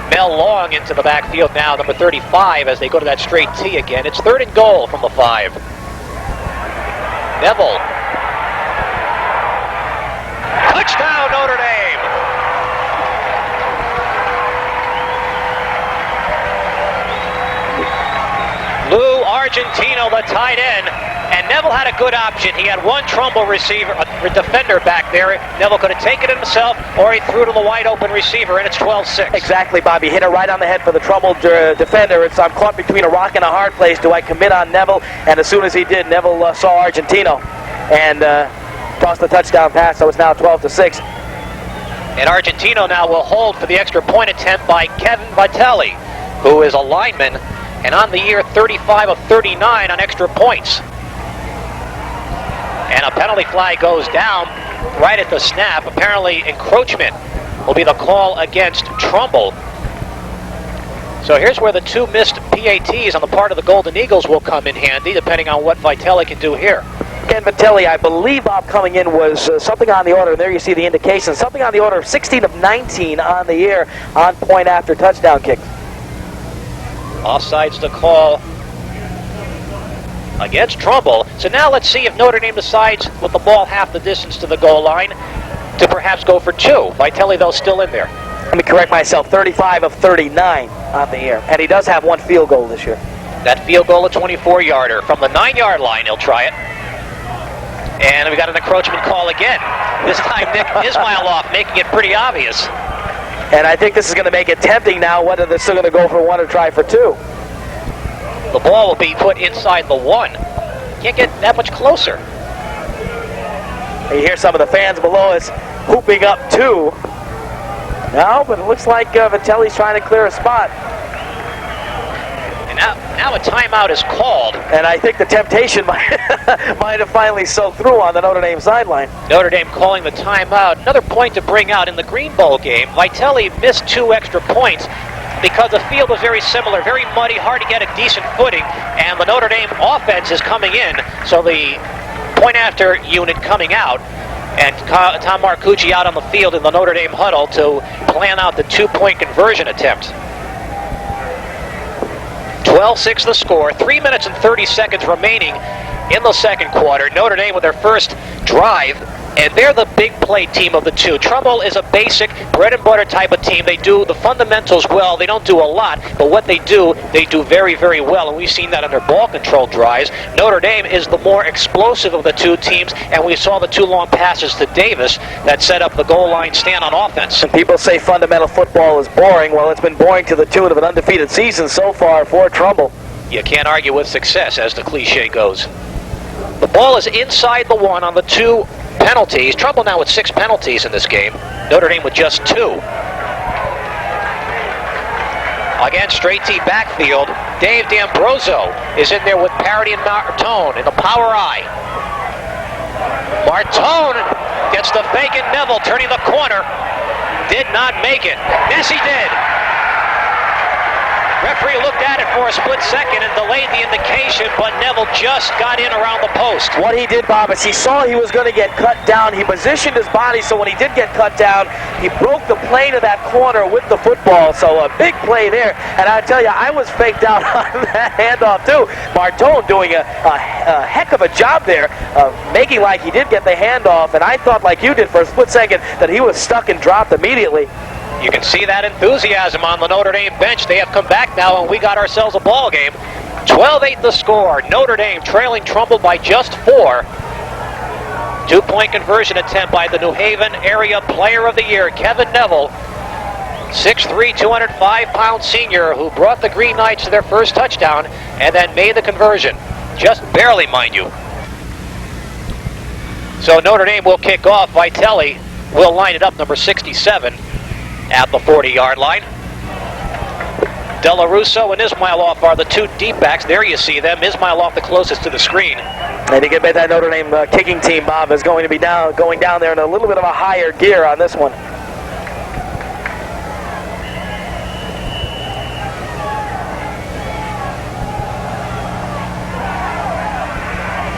Mel Long into the backfield now, number 35, as they go to that straight T again. It's 3rd and goal from the 5. Neville. Touchdown, Notre Dame! Lou Argentino, the tight end, and Neville had a good option. He had one Trumbull receiver, a defender back there. Neville could have taken it himself, or he threw to the wide open receiver, and it's 12-6. Exactly, Bobby. Hit it right on the head for the Trumbull defender. I'm caught between a rock and a hard place. Do I commit on Neville? And as soon as he did, Neville saw Argentino and tossed the touchdown pass, so it's now 12-6. And Argentino now will hold for the extra point attempt by Kevin Vitelli, who is a lineman, and on the year 35 of 39 on extra points. And a penalty flag goes down right at the snap. Apparently encroachment will be the call against Trumbull. So here's where the 2 missed PATs on the part of the Golden Eagles will come in handy, depending on what Vitelli can do here. Ken Vitelli, I believe, Bob, coming in was something on the order, and there you see the indication, something on the order of 16 of 19 on the year on point after touchdown kicks. Offsides the call against Trumbull. So now let's see if Notre Dame decides with the ball half the distance to the goal line to perhaps go for 2. Vitelli, though, still in there. Let me correct myself, 35 of 39 on the year. And he does have 1 field goal this year. That field goal, a 24-yarder. From the 9-yard line, he'll try it. And we got an encroachment call again. This time Nick Ismailoff making it pretty obvious. And I think this is going to make it tempting now whether they're still going to go for one or try for two. The ball will be put inside the 1. Can't get that much closer. You hear some of the fans below us hooping up two. No, but it looks like Vitelli's trying to clear a spot. And now a timeout is called. And I think the temptation might have finally soaked through on the Notre Dame sideline. Notre Dame calling the timeout. Another point to bring out in the Green Bowl game. Vitelli missed 2 extra points because the field was very similar, very muddy, hard to get a decent footing, and the Notre Dame offense is coming in, so the point after unit coming out, and Tom Marcucci out on the field in the Notre Dame huddle to plan out the 2-point conversion attempt. 12-6 the score, 3 minutes and 30 seconds remaining in the second quarter. Notre Dame with their first drive, and they're the big play team of the two. Trumbull is a basic bread and butter type of team. They do the fundamentals well. They don't do a lot, but what they do very, very well, and we've seen that on their ball control drives. Notre Dame is the more explosive of the two teams, and we saw the 2 long passes to Davis that set up the goal line stand on offense. And people say fundamental football is boring. Well, it's been boring to the tune of an undefeated season so far for Trumbull. You can't argue with success, as the cliche goes. The ball is inside the 1 on the 2 penalties. Trumbull now with 6 penalties in this game. Notre Dame with just 2. Again, straight T backfield. Dave D'Ambrosio is in there with Parody and Martone in the power I. Martone gets the fake and Neville turning the corner. Did not make it. Yes, he did. Referee looked at it for a split second and delayed the indication, but Neville just got in around the post. What he did, Bob, is he saw he was going to get cut down. He positioned his body so when he did get cut down, he broke the plane of that corner with the football. So a big play there. And I tell you, I was faked out on that handoff too. Martone doing a heck of a job there, making like he did get the handoff. And I thought, like you did for a split second, that he was stuck and dropped immediately. You can see that enthusiasm on the Notre Dame bench. They have come back now, and we got ourselves a ball game. 12-8 the score. Notre Dame trailing Trumbull by just 4. 2-point conversion attempt by the New Haven Area Player of the Year, Kevin Neville. 6'3", 205-pound senior who brought the Green Knights to their first touchdown and then made the conversion. Just barely, mind you. So Notre Dame will kick off. Vitelli will line it up, number 67. At the 40-yard line. Della Russo and Ismailoff are the 2 deep backs. There you see them. Ismailoff the closest to the screen. And you can bet that Notre Dame kicking team, Bob, is going to be going down there in a little bit of a higher gear on this one.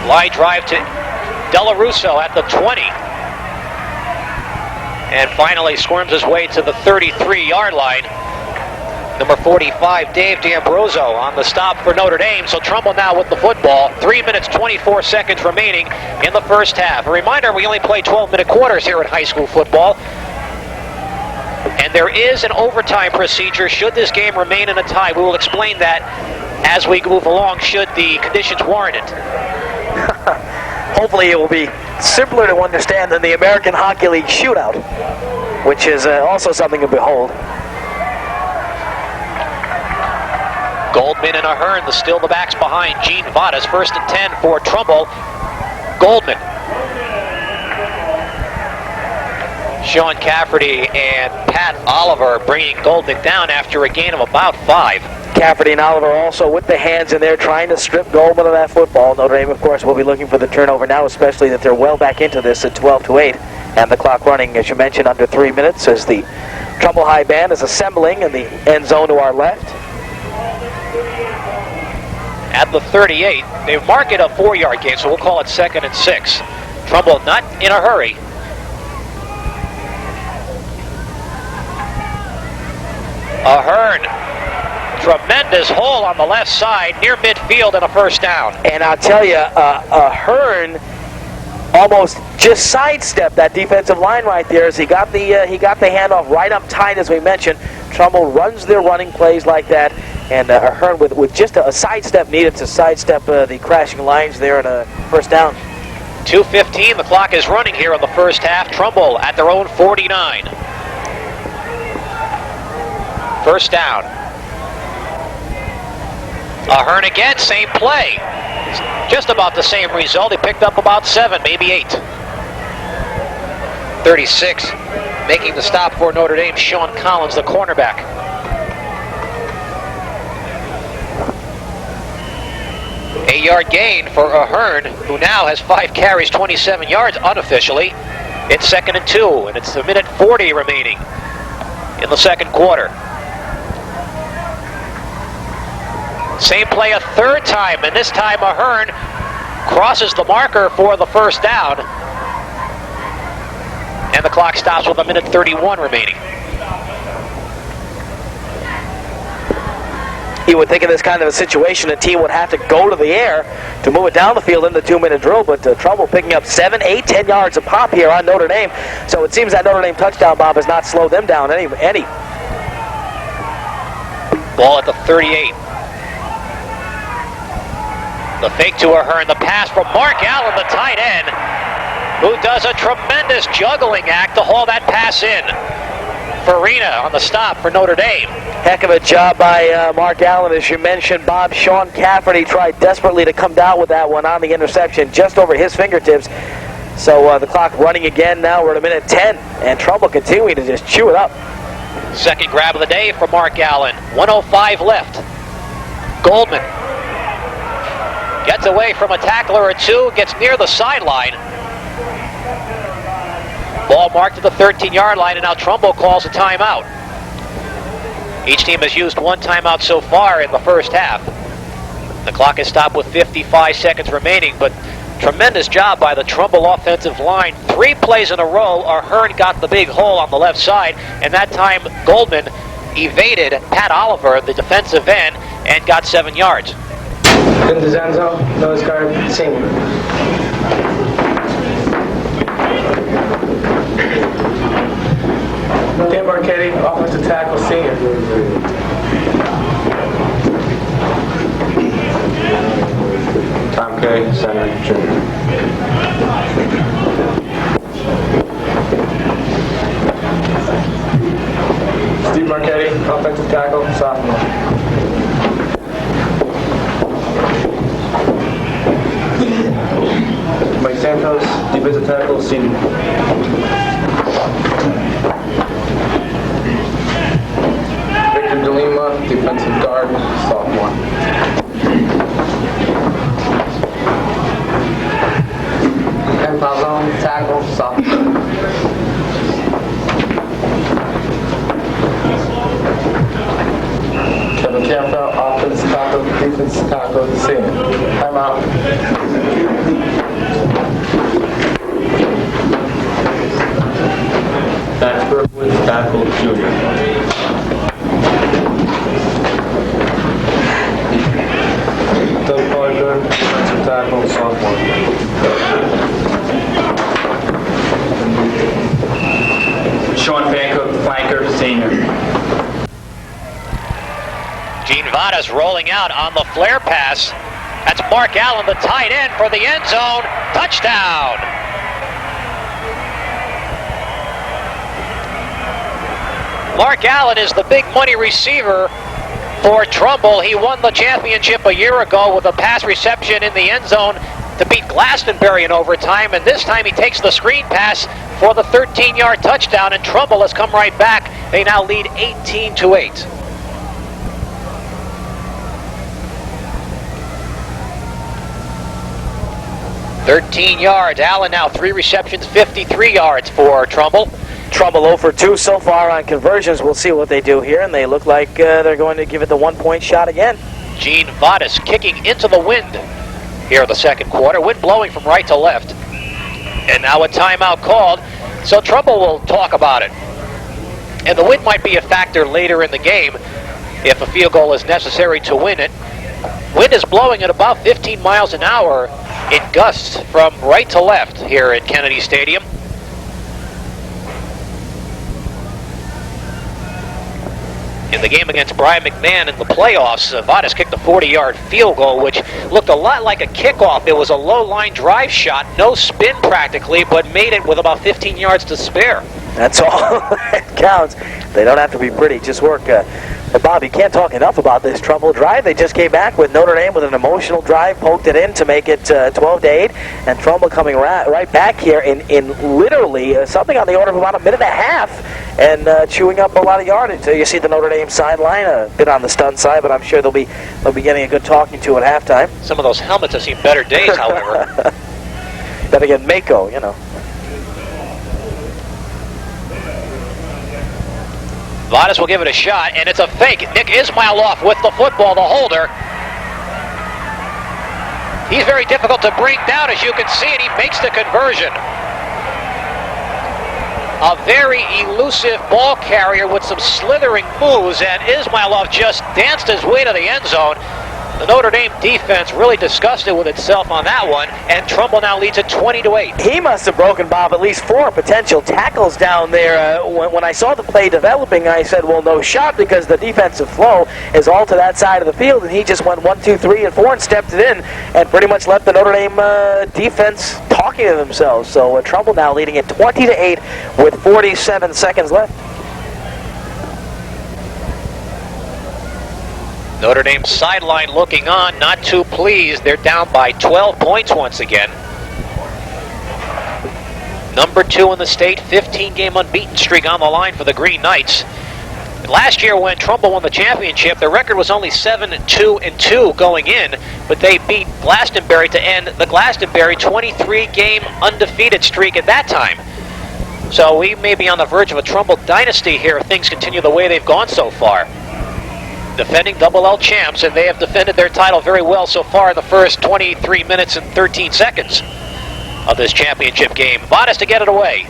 Line drive to Della Russo at the 20. And finally squirms his way to the 33-yard line. Number 45, Dave D'Ambrosio on the stop for Notre Dame. So Trumbull now with the football. 3 minutes, 24 seconds remaining in the first half. A reminder, we only play 12-minute quarters here in high school football. And there is an overtime procedure should this game remain in a tie. We will explain that as we move along should the conditions warrant it. Hopefully it will be simpler to understand than the American Hockey League shootout, which is also something to behold. Goldman and Ahern, still the backs behind Gene Vadas. 1st and 10 for Trumbull. Goldman. Sean Cafferty and Pat Oliver bringing Goldman down after a gain of about 5. Cafferty and Oliver also with the hands in there trying to strip Goldman of that football. Notre Dame, of course, will be looking for the turnover now, especially that they're well back into this at 12-8. And the clock running, as you mentioned, under 3 minutes as the Trumbull High Band is assembling in the end zone to our left. At the 38, they mark it a 4-yard gain, so we'll call it 2nd and 6. Trumbull not in a hurry. Ahern, tremendous hole on the left side near midfield and a first down. And I'll tell you, Ahern almost just sidestepped that defensive line right there as he got the handoff right up tight, as we mentioned. Trumbull runs their running plays like that, and Ahern with just a sidestep needed to sidestep the crashing lines there and a first down. 2:15, the clock is running here in the first half. Trumbull at their own 49. First down. Ahern again, same play. Just about the same result. He picked up about 7, maybe 8. 36, making the stop for Notre Dame, Sean Collins, the cornerback. Eight-yard gain for Ahern, who now has 5 carries, 27 yards unofficially. It's 2nd and 2, and it's 1:40 remaining in the second quarter. Same play a third time, and this time Ahern crosses the marker for the first down. And the clock stops with 1:31 remaining. You would think in this kind of a situation, a team would have to go to the air to move it down the field in the 2-minute drill, but Trumbull picking up 7, 8, 10 yards a pop here on Notre Dame. So it seems that Notre Dame touchdown, Bob, has not slowed them down any. Ball at the 38. The fake to Ahern, the pass from Mark Allen, the tight end, who does a tremendous juggling act to haul that pass in. Farina on the stop for Notre Dame. Heck of a job by Mark Allen, as you mentioned, Bob. Sean Cafferty tried desperately to come down with that one on the interception, just over his fingertips. So the clock running again now. We're at 1:10, and Trumbull continuing to just chew it up. Second grab of the day for Mark Allen. 1:05 left. Goldman gets away from a tackler or two, gets near the sideline. Ball marked at the 13-yard line, and now Trumbull calls a timeout. Each team has used 1 timeout so far in the first half. The clock is stopped with 55 seconds remaining, but tremendous job by the Trumbull offensive line. 3 plays in a row. Ahern got the big hole on the left side, and that time Goldman evaded Pat Oliver, the defensive end, and got 7 yards. In the end zone, nose guard, senior. Dan Marchetti, offensive tackle, senior. Tom K, center, junior. Steve Marchetti, offensive tackle, sophomore. Mike Santos, defensive tackle, senior. Victor DeLima, defensive guard, sophomore. Ken Falzone, tackle, sophomore. Kevin Campbell, offensive tackle, defensive tackle, senior. Timeout. Max Berkowitz, tackle, junior. Doug Parker, defensive tackle, sophomore. Sean Fancook, flanker, senior. Gene Vadas rolling out on the flare pass. That's Mark Allen, the tight end, for the end zone. Touchdown! Mark Allen is the big money receiver for Trumbull. He won the championship a year ago with a pass reception in the end zone to beat Glastonbury in overtime, and this time he takes the screen pass for the 13-yard touchdown, and Trumbull has come right back. They now lead 18-8. "13 yards. Allen now 3 receptions, 53 yards for Trumbull. Trumbull 0 for 2 so far on conversions. We'll see what they do here, and they look like they're going to give it the 1-point shot again. Gene Vadas kicking into the wind here in the second quarter. Wind blowing from right to left. And now a timeout called, so Trumbull will talk about it. And the wind might be a factor later in the game if a field goal is necessary to win it. Wind is blowing at about 15 miles an hour in gusts from right to left here at Kennedy Stadium. In the game against Brian McMahon in the playoffs, Vadas kicked a 40-yard field goal, which looked a lot like a kickoff. It was a low-line drive shot, no spin practically, but made it with about 15 yards to spare. That's all that counts. They don't have to be pretty, just work. But Bob, you can't talk enough about this Trumbull drive. They just came back with Notre Dame with an emotional drive, poked it in to make it 12-8, and Trumbull coming right back here in literally something on the order of about a minute and a half, and chewing up a lot of yardage. You see the Notre Dame sideline, a bit on the stun side, but I'm sure they'll be getting a good talking to at halftime. Some of those helmets have seen better days, however. Then again, Mako, you know. Vadas will give it a shot, and it's a fake. Nick Ismailoff with the football, the holder. He's very difficult to bring down, as you can see, and he makes the conversion. A very elusive ball carrier with some slithering moves, and Ismailoff just danced his way to the end zone. The Notre Dame defense really disgusted with itself on that one, and Trumbull now leads it 20-8. He must have broken, Bob, at least 4 potential tackles down there. When I saw the play developing, I said, well, no shot, because the defensive flow is all to that side of the field, and he just went 1, 2, 3, and 4 and stepped it in, and pretty much left the Notre Dame defense talking to themselves. So Trumbull now leading it 20-8 with 47 seconds left. Notre Dame sideline looking on, not too pleased. They're down by 12 points once again. Number 2 in the state, 15-game unbeaten streak on the line for the Green Knights. Last year when Trumbull won the championship, the record was only 7-2-2 going in, but they beat Glastonbury to end the Glastonbury 23-game undefeated streak at that time. So we may be on the verge of a Trumbull dynasty here if things continue the way they've gone so far. Defending Double L champs, and they have defended their title very well so far in the first 23 minutes and 13 seconds of this championship game. Vadas to get it away.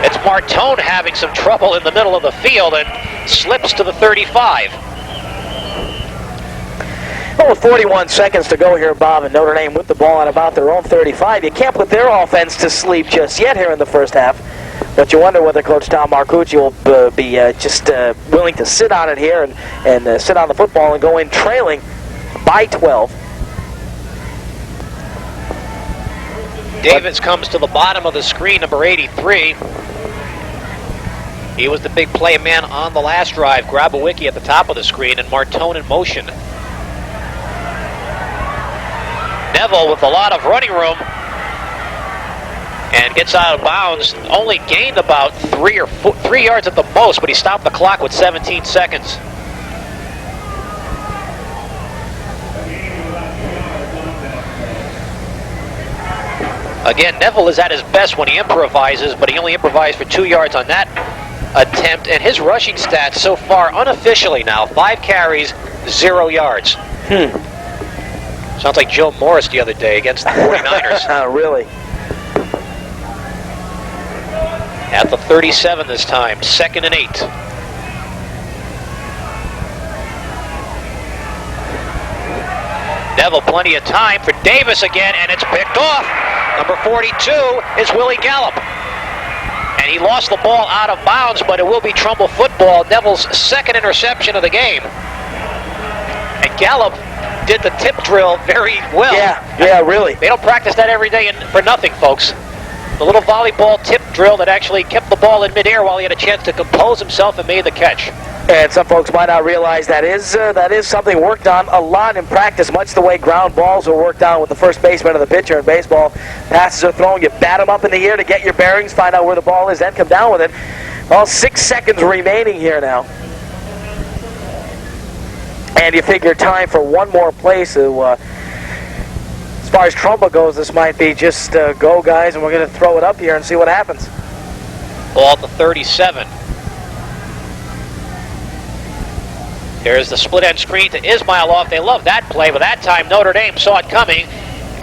It's Martone having some trouble in the middle of the field and slips to the 35. Well, with 41 seconds to go here, Bob, and Notre Dame with the ball at about their own 35. You can't put their offense to sleep just yet here in the first half. But you wonder whether Coach Tom Marcucci will be just willing to sit on it here and sit on the football and go in trailing by 12. Davis comes to the bottom of the screen, number 83. He was the big play man on the last drive. Grabowicki at the top of the screen, and Martone in motion. Neville with a lot of running room and gets out of bounds. Only gained about 3 yards at the most, but he stopped the clock with 17 seconds. Again, Neville is at his best when he improvises, but he only improvised for 2 yards on that attempt. And his rushing stats so far, unofficially now, 5 carries, 0 yards. Sounds like Joe Morris the other day against the 49ers. Really? At the 37 this time, 2nd and 8. Neville, plenty of time for Davis again, and it's picked off. Number 42 is Willie Gallup. And he lost the ball out of bounds, but it will be Trumbull football. Neville's 2nd interception of the game. And Gallup did the tip drill very well. Yeah, really. They don't practice that every day for nothing, folks. The little volleyball tip drill that actually kept the ball in midair while he had a chance to compose himself and made the catch. And some folks might not realize that is something worked on a lot in practice, much the way ground balls are worked on with the first baseman of the pitcher in baseball. Passes are thrown, you bat them up in the air to get your bearings, find out where the ball is, then come down with it. Well, 6 seconds remaining here now. And you figure time for one more play, so as far as Trumbull goes, this might be just go, guys, and we're going to throw it up here and see what happens. Ball at the 37. There's the split end screen to Ismailoff. They love that play, but that time Notre Dame saw it coming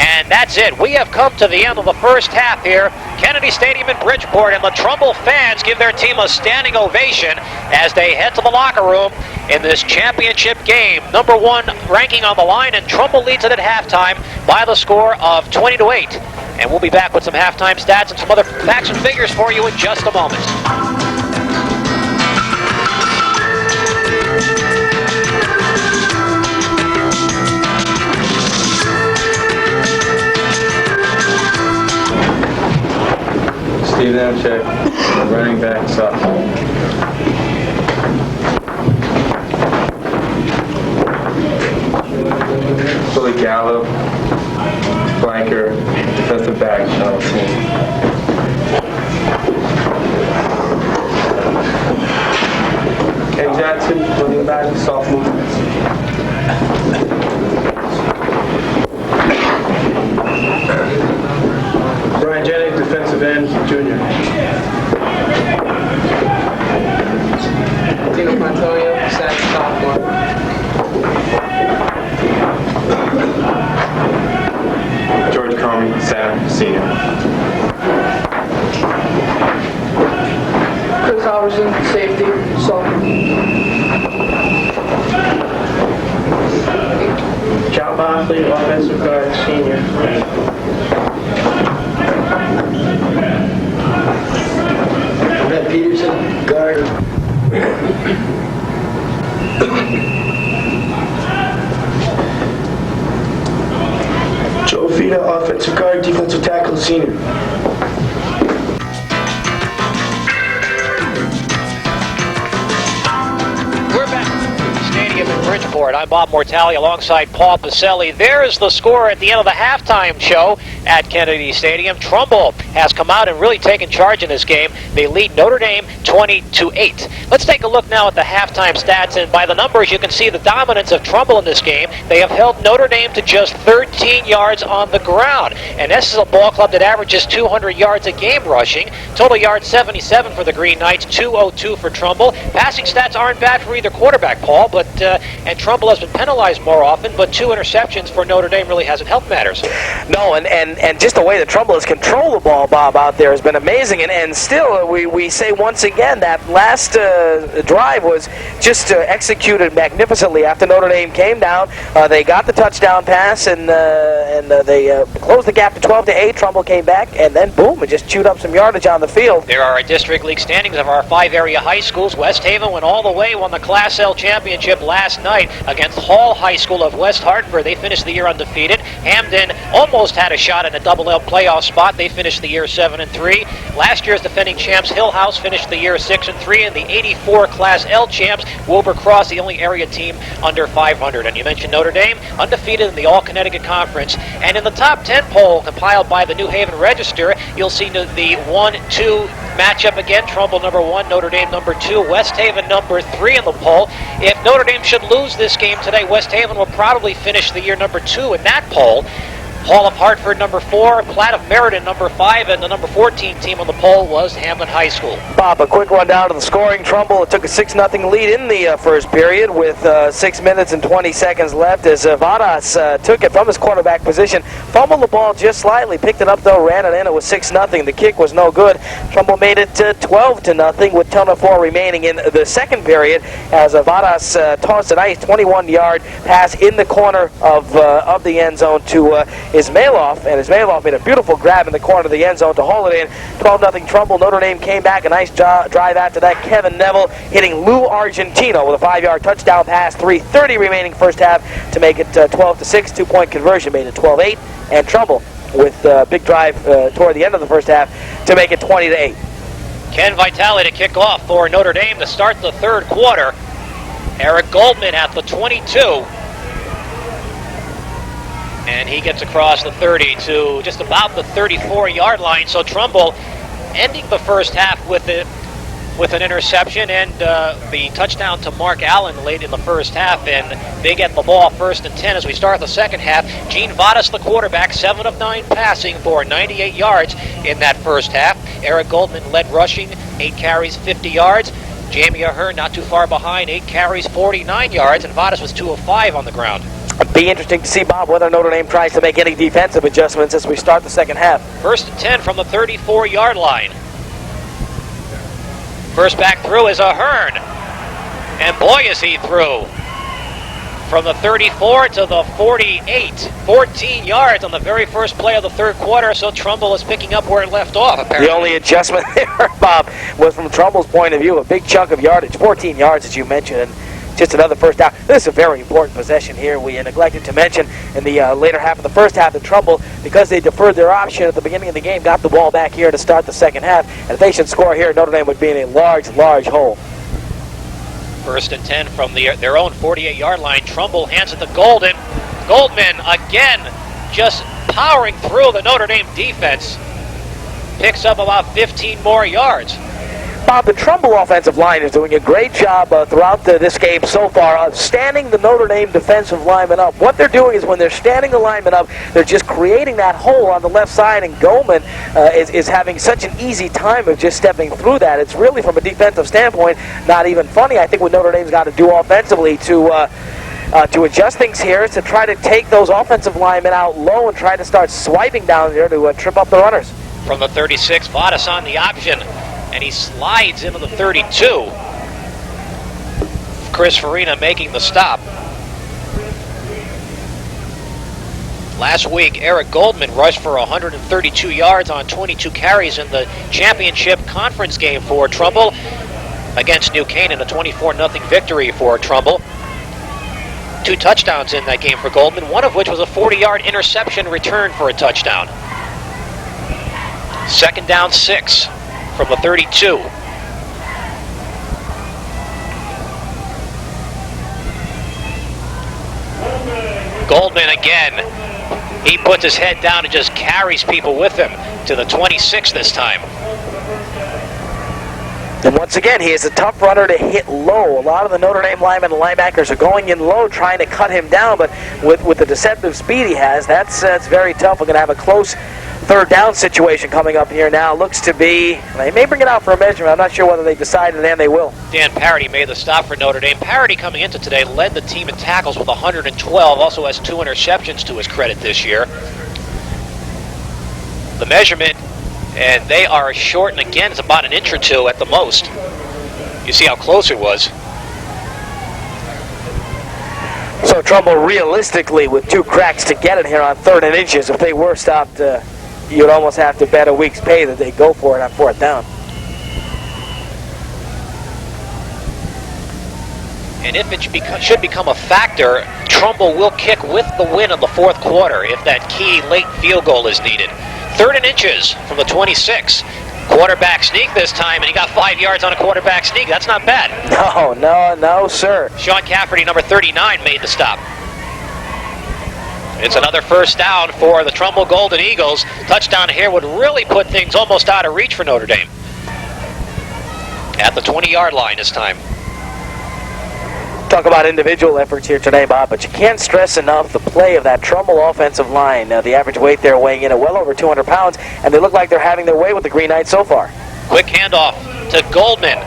And that's it. We have come to the end of the first half here. Kennedy Stadium in Bridgeport, and the Trumbull fans give their team a standing ovation as they head to the locker room in this championship game. Number 1 ranking on the line, and Trumbull leads it at halftime by the score of 20-8. And we'll be back with some halftime stats and some other facts and figures for you in just a moment. Steven check. Running back up. Billy Gallo, flanker, defensive back on the team. Ken Jackson, running back, sophomore. Brian Jennings, defensive end, junior. Tino Montoya, second sophomore. George Comey, center, senior. Chris Halverson, safety, sophomore. John Mosley, offensive guard, senior. Matt Peterson, guard. Joe Vita, offensive guard, defensive tackle, senior. We're back at the stadium in Bridgeport. I'm Bob Mortali alongside Paul Pacelli. There's the score at the end of the halftime show at Kennedy Stadium. Trumbull has come out and really taken charge in this game. They lead Notre Dame 20-8. Let's take a look now at the halftime stats, and by the numbers you can see the dominance of Trumbull in this game. They have held Notre Dame to just 13 yards on the ground, and this is a ball club that averages 200 yards a game rushing. Total yards 77 for the Green Knights, 202 for Trumbull. Passing stats aren't bad for either quarterback, Paul, but and Trumbull has been penalized more often, but 2 interceptions for Notre Dame really hasn't helped matters. No, and just the way that Trumbull has controlled the ball, Bob, out there has been amazing. And still, we say once again that last drive was just executed magnificently. After Notre Dame came down, they got the touchdown pass, and they closed the gap to 12-8. Trumbull came back, and then boom, and just chewed up some yardage on the field. There are district league standings of our 5 area high schools. West Haven went all the way, won the Class L championship last night against Hall High School of West Hartford. They finished the year undefeated. Hamden almost had a shot at a double L playoff spot. They finished the year 7-3. Last year's defending champs Hill House finished the year 6-3, and the '84 Class L champs Wilbur Cross, the only area team under 500. And you mentioned Notre Dame, undefeated in the All-Connecticut Conference. And in the top 10 poll compiled by the New Haven Register, you'll see the 1-2 matchup again. Trumbull number 1, Notre Dame number 2, West Haven number 3 in the poll. If Notre Dame should lose this game today, West Haven will probably finish the year number 2 in that poll. Hall of Hartford number 4, Platt of Meriden number 5, and the number 14 team on the poll was Hamlin High School. Bob, a quick rundown of the scoring. Trumbull took a 6-0 lead in the first period with 6 minutes and 20 seconds left as Vadas took it from his quarterback position, fumbled the ball just slightly, picked it up though, ran it in. It was 6-0. The kick was no good. Trumbull made it 12-0 with 10:04 remaining in the second period as Vadas tossed a nice 21-yard pass in the corner of the end zone to Ismailov, and Ismailov made a beautiful grab in the corner of the end zone to haul it in. 12-0 Trumbull. Notre Dame came back, a nice drive after that. Kevin Neville hitting Lou Argentino with a 5-yard touchdown pass. 3:30 remaining first half to make it 12-6. 2-point conversion made it 12-8, and Trumbull with a big drive toward the end of the first half to make it 20-8. Ken Vitale to kick off for Notre Dame to start the third quarter. Eric Goldman at the 22. And he gets across the 30 to just about the 34-yard line. So Trumbull ending the first half with an interception and the touchdown to Mark Allen late in the first half. And they get the ball 1st and 10 as we start the second half. Gene Vadas, the quarterback, 7 of 9 passing for 98 yards in that first half. Eric Goldman led rushing, 8 carries, 50 yards. Jamie Ahern not too far behind, 8 carries, 49 yards. And Vadas was 2 of 5 on the ground. Be interesting to see, Bob, whether Notre Dame tries to make any defensive adjustments as we start the second half. 1st and 10 from the 34-yard line. First back through is Ahern. And boy, is he through. From the 34 to the 48. 14 yards on the very first play of the third quarter, so Trumbull is picking up where it left off, apparently. The only adjustment there, Bob, was from Trumbull's point of view, a big chunk of yardage, 14 yards, as you mentioned, and just another first down. This is a very important possession here. We neglected to mention in the later half of the first half that Trumbull, because they deferred their option at the beginning of the game, got the ball back here to start the second half. And if they should score here, Notre Dame would be in a large, large hole. 1st and 10 from their own 48-yard line. Trumbull hands it to Golden. Goldman, again, just powering through the Notre Dame defense. Picks up about 15 more yards. Bob, the Trumbull offensive line is doing a great job throughout this game so far of standing the Notre Dame defensive lineman up. What they're doing is when they're standing the lineman up, they're just creating that hole on the left side, and Goldman is having such an easy time of just stepping through that. It's really, from a defensive standpoint, not even funny. I think what Notre Dame's got to do offensively to adjust things here is to try to take those offensive linemen out low and try to start swiping down there to trip up the runners. From the 36, Vadas on the option. And he slides into the 32. Chris Farina making the stop. Last week, Eric Goldman rushed for 132 yards on 22 carries in the championship conference game for Trumbull against New Canaan, a 24-0 victory for Trumbull. 2 touchdowns in that game for Goldman, one of which was a 40-yard interception return for a touchdown. 2nd down 6. From the 32. Goldman again. He puts his head down and just carries people with him to the 26 this time. And once again, he is a tough runner to hit low. A lot of the Notre Dame linemen and linebackers are going in low trying to cut him down, but with the deceptive speed he has, that's very tough. We're going to have a close 3rd down situation coming up here now. Looks to be, they may bring it out for a measurement. I'm not sure whether they decided, and they will. Dan Parody made the stop for Notre Dame. Parody, coming into today, led the team in tackles with 112. Also has 2 interceptions to his credit this year. The measurement, and they are short, and again, it's about an inch or 2 at the most. You see how close it was. So Trumbull realistically with 2 cracks to get it here on 3rd and inches. If they were stopped, you'd almost have to bet a week's pay that they go for it on 4th down. And if it should become a factor, Trumbull will kick with the win in the 4th quarter if that key late field goal is needed. 3rd and inches from the 26. Quarterback sneak this time, and he got 5 yards on a quarterback sneak. That's not bad. No, sir. Sean Cafferty, number 39, made the stop. It's another 1st down for the Trumbull Golden Eagles. Touchdown here would really put things almost out of reach for Notre Dame. At the 20-yard line this time. Talk about individual efforts here today, Bob, but you can't stress enough the play of that Trumbull offensive line. The average weight there weighing in at well over 200 pounds, and they look like they're having their way with the Green Knights so far. Quick handoff to Goldman.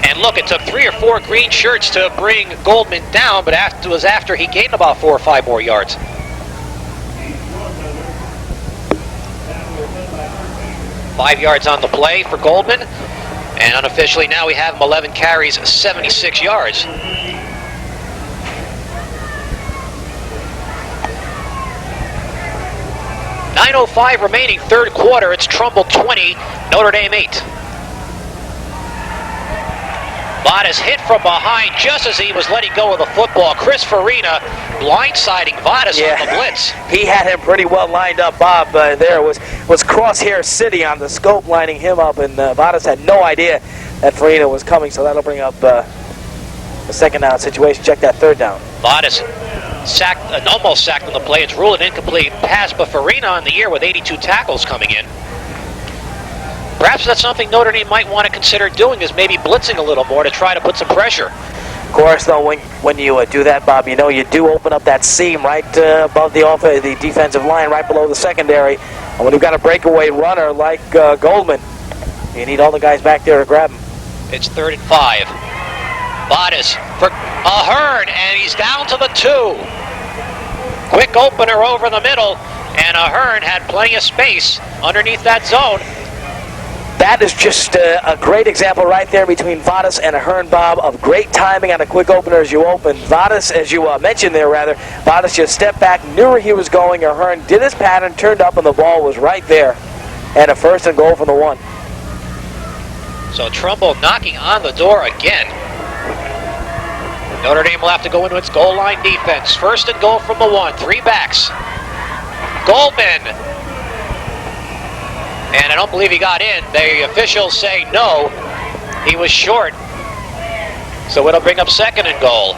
And look, it took 3 or 4 green shirts to bring Goldman down, but it was after he gained about 4 or 5 more yards. Five yards on the play for Goldman. And unofficially now we have him 11 carries, 76 yards. .905 remaining, 3rd quarter. It's Trumbull 20, Notre Dame 8. Vadas hit from behind just as he was letting go of the football. Chris Farina blindsiding Vadas on the blitz. He had him pretty well lined up, Bob. There was Crosshair City on the scope lining him up, and Vadas had no idea that Farina was coming, so that'll bring up the 2nd down situation. Check that 3rd down. Vadas almost sacked on the play. It's ruled an incomplete pass, but Farina on the year with 82 tackles coming in. Perhaps that's something Notre Dame might want to consider doing, is maybe blitzing a little more to try to put some pressure. Of course, though, when you do that, Bob, you know you do open up that seam right above the defensive line, right below the secondary. And when you've got a breakaway runner like Goldman, you need all the guys back there to grab him. It's 3rd and 5. Vadas for Ahern, and he's down to the 2. Quick opener over the middle, and Ahern had plenty of space underneath that zone. That is just a great example right there between Vadas and Ahern, Bob, of great timing on a quick opener as you open. Vadas, as you mentioned there, rather, Vadas just stepped back, knew where he was going. Ahern did his pattern, turned up, and the ball was right there. And a first and goal for the 1. So Trumbull knocking on the door again. Notre Dame will have to go into its goal line defense. First and goal from the 1. 3 backs. Goldman. And I don't believe he got in. The officials say no. He was short. So it'll bring up second and goal.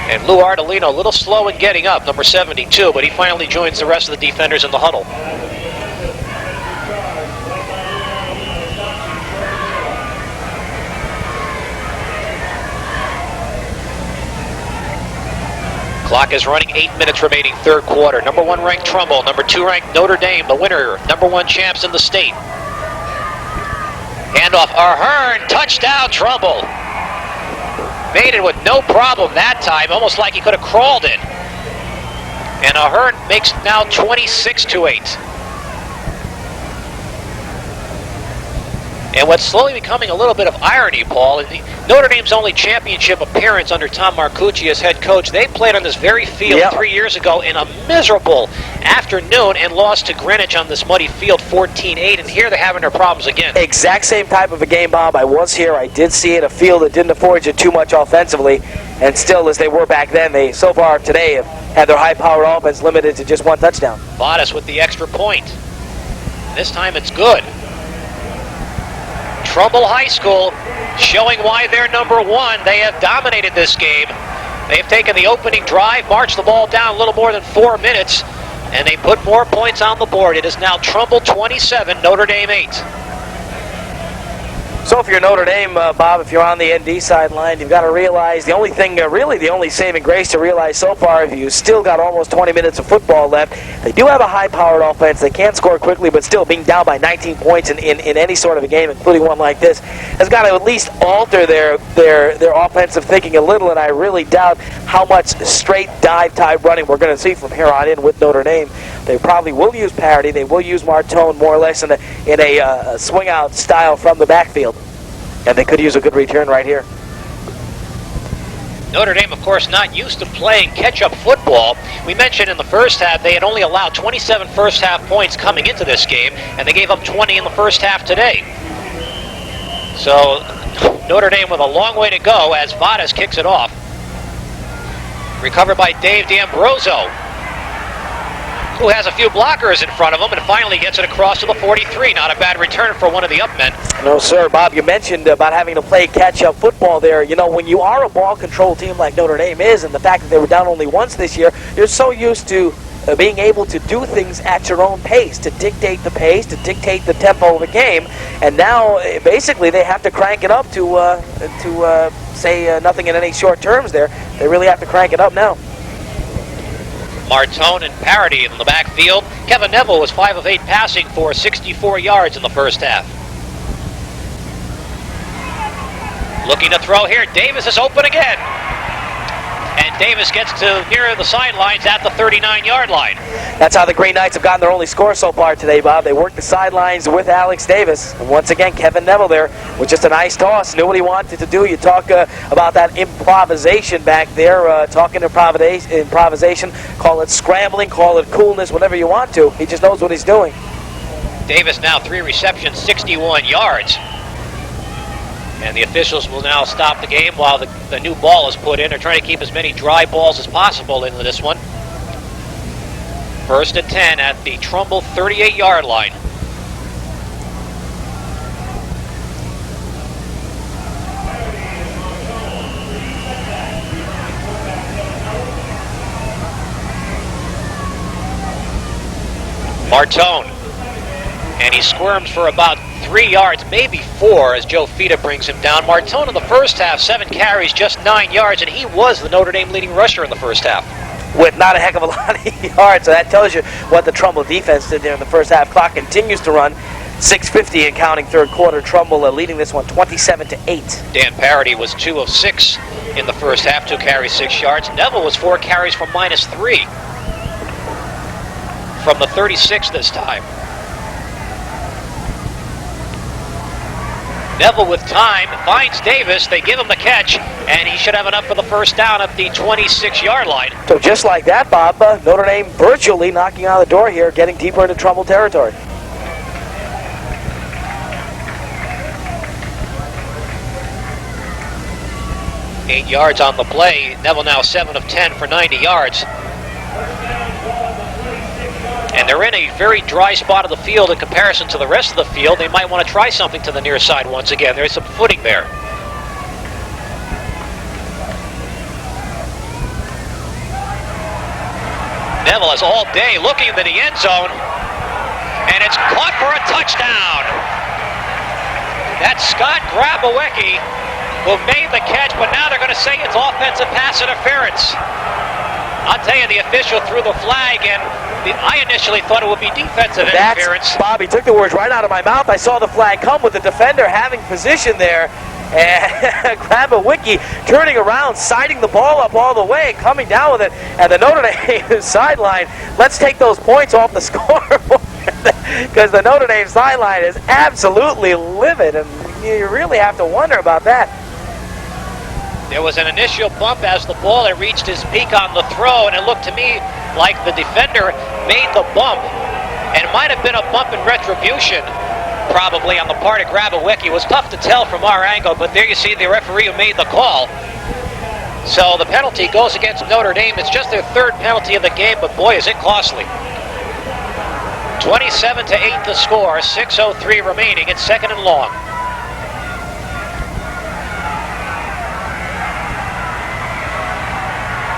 And Lou Ardolino a little slow in getting up, number 72, but he finally joins the rest of the defenders in the huddle. Clock is running, 8 minutes remaining, third quarter. Number 1 ranked Trumbull, number 2 ranked Notre Dame, the winner, number 1 champs in the state. Handoff, Ahern, touchdown Trumbull. Made it with no problem that time, almost like he could have crawled it. And Ahern makes now 26-8. And what's slowly becoming a little bit of irony, Paul, Notre Dame's only championship appearance under Tom Marcucci as head coach, they played on this very field 3 years ago in a miserable afternoon and lost to Greenwich on this muddy field 14-8, and here they're having their problems again. Exact same type of a game, Bob. I was here. I did see it, a field that didn't afford you too much offensively, and still, as they were back then, they, so far today, have had their high-powered offense limited to just 1 touchdown. Vadas with the extra point. This time it's good. Trumbull High School showing why they're number 1. They have dominated this game. They've taken the opening drive, marched the ball down a little more than 4 minutes, and they put more points on the board. It is now Trumbull 27, Notre Dame 8. So if you're Notre Dame, Bob, if you're on the ND sideline, you've got to realize the only thing, really the only saving grace to realize so far, if you still got almost 20 minutes of football left, they do have a high-powered offense. They can't score quickly, but still being down by 19 points in any sort of a game, including one like this, has got to at least alter their offensive thinking a little, and I really doubt how much straight dive-type running we're going to see from here on in with Notre Dame. They probably will use parity. They will use Martone more or less in a swing-out style from the backfield. And they could use a good return right here. Notre Dame, of course, not used to playing catch-up football. We mentioned in the first half they had only allowed 27 first-half points coming into this game, and they gave up 20 in the first half today. So Notre Dame with a long way to go as Vadas kicks it off. Recovered by Dave D'Ambrosio, who has a few blockers in front of him and finally gets it across to the 43. Not a bad return for one of the upmen. No, sir. Bob, you mentioned about having to play catch-up football there. You know, when you are a ball control team like Notre Dame is, and the fact that they were down only once this year, you're so used to being able to do things at your own pace, to dictate the pace, to dictate the tempo of the game. And now, basically, they have to crank it up to say nothing in any short terms there. They really have to crank it up now. Martone and Parity in the backfield. Kevin Neville was 5 of 8 passing for 64 yards in the first half. Looking to throw here. Davis is open again. And Davis gets to near the sidelines at the 39-yard line. That's how the Green Knights have gotten their only score so far today, Bob. They worked the sidelines with Alex Davis. And once again, Kevin Neville there with just a nice toss. Knew what he wanted to do. You talk about that improvisation back there. Talking improvisation. Call it scrambling, call it coolness, whatever you want to. He just knows what he's doing. Davis now 3 receptions, 61 yards. And the officials will now stop the game while the new ball is put in. They're trying to keep as many dry balls as possible into this one. First and 10 at the Trumbull 38-yard line. Martone. And he squirms for about 3 yards, maybe 4, as Joe Fita brings him down. Martone in the first half, 7 carries, just 9 yards, and he was the Notre Dame leading rusher in the first half. With not a heck of a lot of yards, so that tells you what the Trumbull defense did there in the first half. Clock continues to run. 6:50 and counting third quarter. Trumbull leading this one 27-8. Dan Parody was 2 of 6 in the first half, 2 carries, 6 yards. Neville was 4 carries for -3 from the 36 this time. Neville with time finds Davis. They give him the catch, and he should have enough for the first down at the 26-yard line. So just like that, Bob, Notre Dame virtually knocking on the door here, getting deeper into Trumbull territory. Eight yards on the play. Neville now 7 of 10 for 90 yards. And they're in a very dry spot of the field in comparison to the rest of the field. They might want to try something to the near side once again. There's some footing there. Neville is all day looking into the end zone, and it's caught for a touchdown. That's Scott Grabowicki who made the catch, but now they're going to say it's offensive pass interference. I'll tell you, the official threw the flag, and I initially thought it would be defensive interference. Bobby took the words right out of my mouth. I saw the flag come with the defender having position there, and Grabowicki turning around, siding the ball up all the way, coming down with it, and the Notre Dame sideline, let's take those points off the scoreboard, because the Notre Dame sideline is absolutely livid, and you really have to wonder about that. There was an initial bump as the ball had reached his peak on the throw, and it looked to me like the defender made the bump, and it might have been a bump in retribution, probably on the part of Grabowicki. It was tough to tell from our angle, but there you see the referee who made the call. So the penalty goes against Notre Dame. It's just their third penalty of the game, but boy, is it costly. 27-8 the score, 6:03 remaining. It's 2nd and long.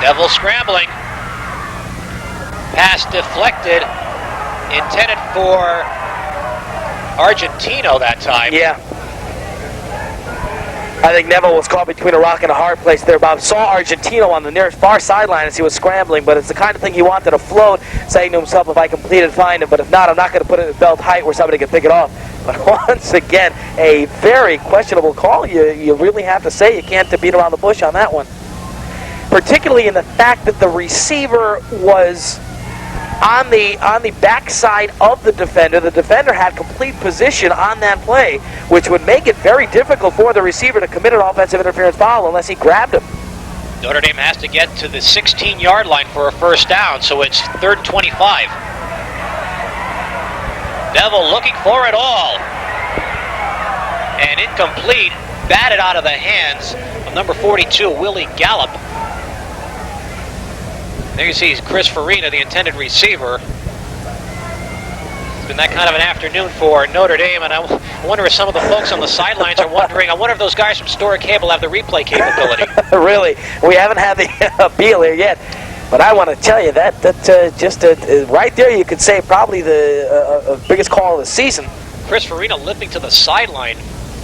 Neville scrambling. Pass deflected. Intended for Argentino that time. Yeah. I think Neville was caught between a rock and a hard place there, Bob. Saw Argentino on the nearest far sideline as he was scrambling, but it's the kind of thing he wanted to float, saying to himself, if I complete it, find him, but if not, I'm not going to put it at belt height where somebody can pick it off. But once again, a very questionable call. You really have to say you can't beat around the bush on that one. Particularly in the fact that the receiver was on the backside of the defender. The defender had complete position on that play, which would make it very difficult for the receiver to commit an offensive interference foul unless he grabbed him. Notre Dame has to get to the 16-yard line for a first down, so it's 3rd and 25. Neville looking for it all. And incomplete, batted out of the hands of number 42, Willie Gallup. There you see Chris Farina, the intended receiver. It's been that kind of an afternoon for Notre Dame, and I wonder if some of the folks on the sidelines are wondering, I wonder if those guys from Story Cable have the replay capability. Really, we haven't had the appeal here yet. But I want to tell you that right there you could say probably the biggest call of the season. Chris Farina limping to the sideline.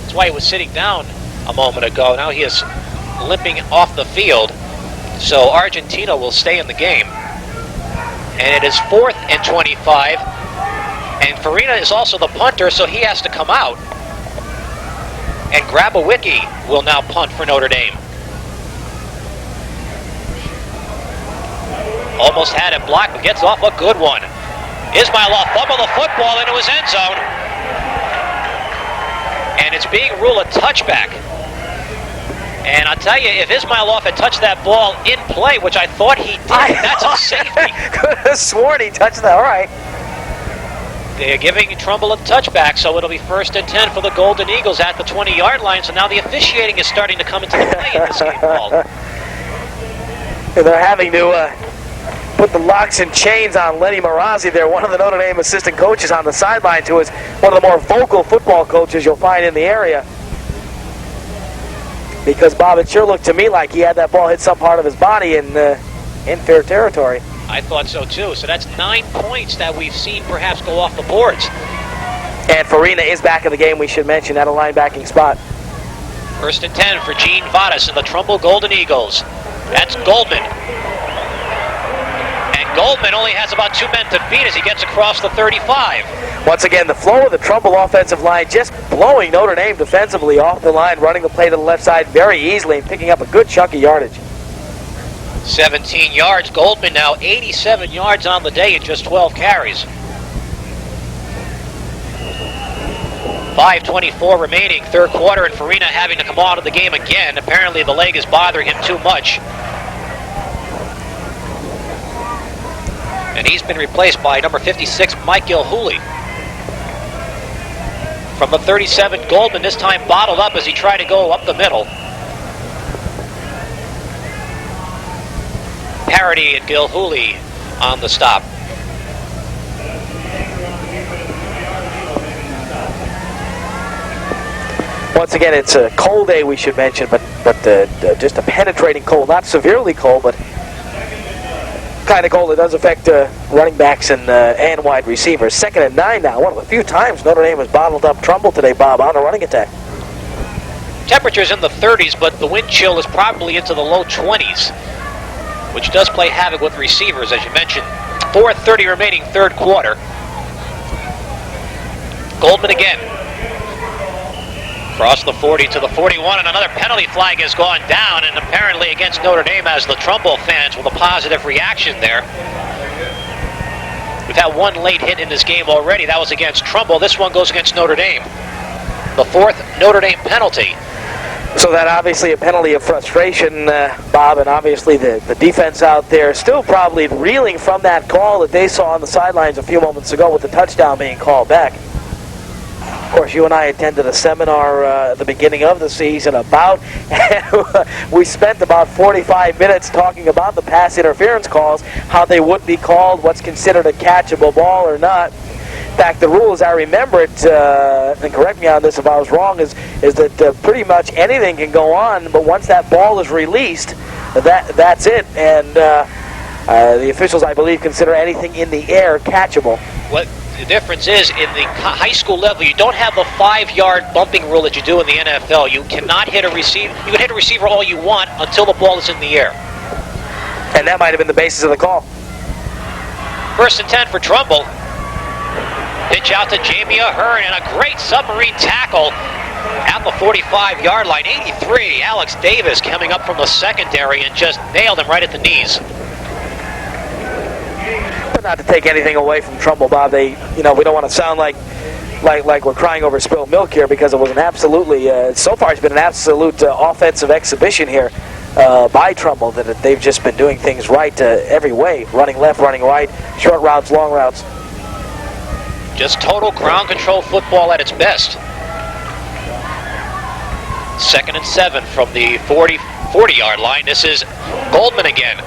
That's why he was sitting down a moment ago. Now he is limping off the field. So Argentina will stay in the game. And it is 4th and 25. And Farina is also the punter, so he has to come out. And Grabowicki will now punt for Notre Dame. Almost had it blocked, but gets off a good one. Ismailov fumbled the football into his end zone. And it's being ruled a touchback. And I'll tell you, if Ismailov had touched that ball in play, which I thought he did, that's a safety. Could have sworn he touched that. All right. They're giving Trumbull a touchback, so it'll be 1st and 10 for the Golden Eagles at the 20-yard line. So now the officiating is starting to come into the play in this game, Paul. They're having to put the locks and chains on Lenny Marazzi there, one of the Notre Dame assistant coaches on the sidelines, who is one of the more vocal football coaches you'll find in the area. Because, Bob, it sure looked to me like he had that ball hit some part of his body in fair territory. I thought so, too. So that's 9 points that we've seen perhaps go off the boards. And Farina is back in the game, we should mention, at a linebacking spot. 1st and 10 for Gene Vadas and the Trumbull Golden Eagles. That's Goldman. And Goldman only has about 2 men to beat as he gets across the 35. Once again, the flow of the Trumbull offensive line just blowing Notre Dame defensively off the line, running the play to the left side very easily and picking up a good chunk of yardage. 17 yards. Goldman now 87 yards on the day in just 12 carries. 5:24 remaining, third quarter, and Farina having to come out of the game again. Apparently the leg is bothering him too much. And he's been replaced by number 56, Mike Gilhooly. From the 37, Goldman this time bottled up as he tried to go up the middle. Parody and Gilhooly on the stop. Once again, it's a cold day, we should mention, but just a penetrating cold, not severely cold, but kind of cold that does affect running backs and wide receivers. 2nd and 9 now. One of the few times Notre Dame has bottled up Trumbull today, Bob, on a running attack. Temperatures in the 30s, but the wind chill is probably into the low 20s, which does play havoc with receivers, as you mentioned. 4:30 remaining, third quarter. Goldman again. Across the 40 to the 41, and another penalty flag has gone down, and apparently against Notre Dame as the Trumbull fans with a positive reaction there. We've had one late hit in this game already. That was against Trumbull. This one goes against Notre Dame. The 4th Notre Dame penalty. So that obviously a penalty of frustration, Bob, and obviously the defense out there still probably reeling from that call that they saw on the sidelines a few moments ago with the touchdown being called back. Of course, you and I attended a seminar at the beginning of the season about, we spent about 45 minutes talking about the pass interference calls, how they would be called, what's considered a catchable ball or not. In fact, the rule, as I remember it, and correct me on this if I was wrong, is that pretty much anything can go on, but once that ball is released, that's it. And the officials, I believe, consider anything in the air catchable. What the difference is, in the high school level, you don't have the 5-yard bumping rule that you do in the NFL. You cannot hit a receiver. You can hit a receiver all you want until the ball is in the air. And that might have been the basis of the call. 1st and 10 for Trumbull. Pitch out to Jamie Ahern, and a great submarine tackle at the 45-yard line. 83, Alex Davis coming up from the secondary and just nailed him right at the knees. But not to take anything away from Trumbull, Bob. We don't want to sound like we're crying over spilled milk here, because it was an absolutely, so far it's been an absolute offensive exhibition here by Trumbull, that they've just been doing things right every way, running left, running right, short routes, long routes. Just total ground control football at its best. 2nd and 7 from the 40-yard line. This is Goldman again.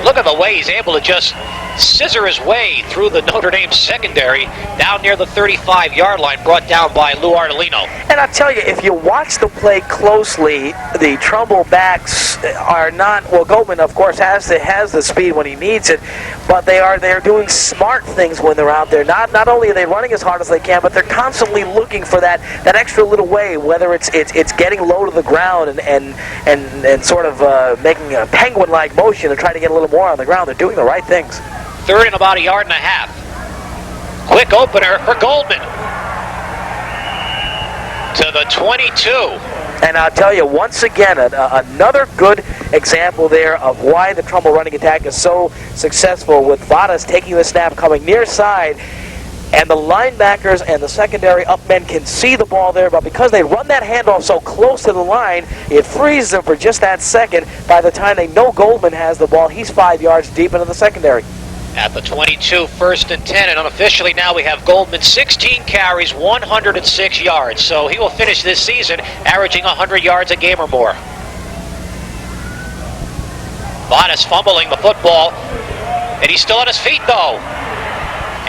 Look at the way he's able to just scissor his way through the Notre Dame secondary down near the 35-yard line, brought down by Lou Ardolino. And I tell you, if you watch the play closely, the Trumbull backs are not, well, Goldman, of course, has the speed when he needs it, but they're doing smart things when they're out there. Not only are they running as hard as they can, but they're constantly looking for that extra little way, whether it's getting low to the ground and sort of making a penguin-like motion to try to get a little more on the ground. They're doing the right things. 3rd and about 1.5 yards. Quick opener for Goldman. To the 22. And I'll tell you, once again, another good example there of why the Trumbull running attack is so successful, with Vadas taking the snap, coming near side, and the linebackers and the secondary up men can see the ball there, but because they run that handoff so close to the line, it frees them for just that second. By the time they know Goldman has the ball, he's 5 yards deep into the secondary. At the 22, 1st and 10, and unofficially now we have Goldman 16 carries, 106 yards. So he will finish this season averaging 100 yards a game or more. Vadas fumbling the football, and he's still on his feet though.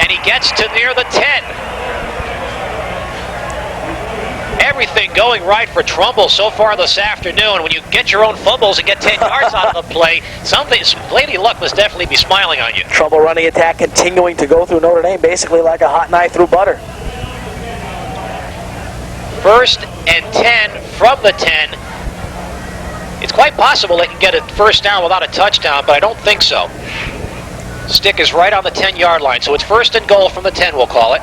And he gets to near the 10. Everything going right for Trumbull so far this afternoon. When you get your own fumbles and get 10 yards out of the play, Lady Luck must definitely be smiling on you. Trumbull running attack continuing to go through Notre Dame basically like a hot knife through butter. 1st and 10 from the 10. It's quite possible they can get a first down without a touchdown, but I don't think so. Stick is right on the 10-yard line, so it's first and goal from the 10, we'll call it.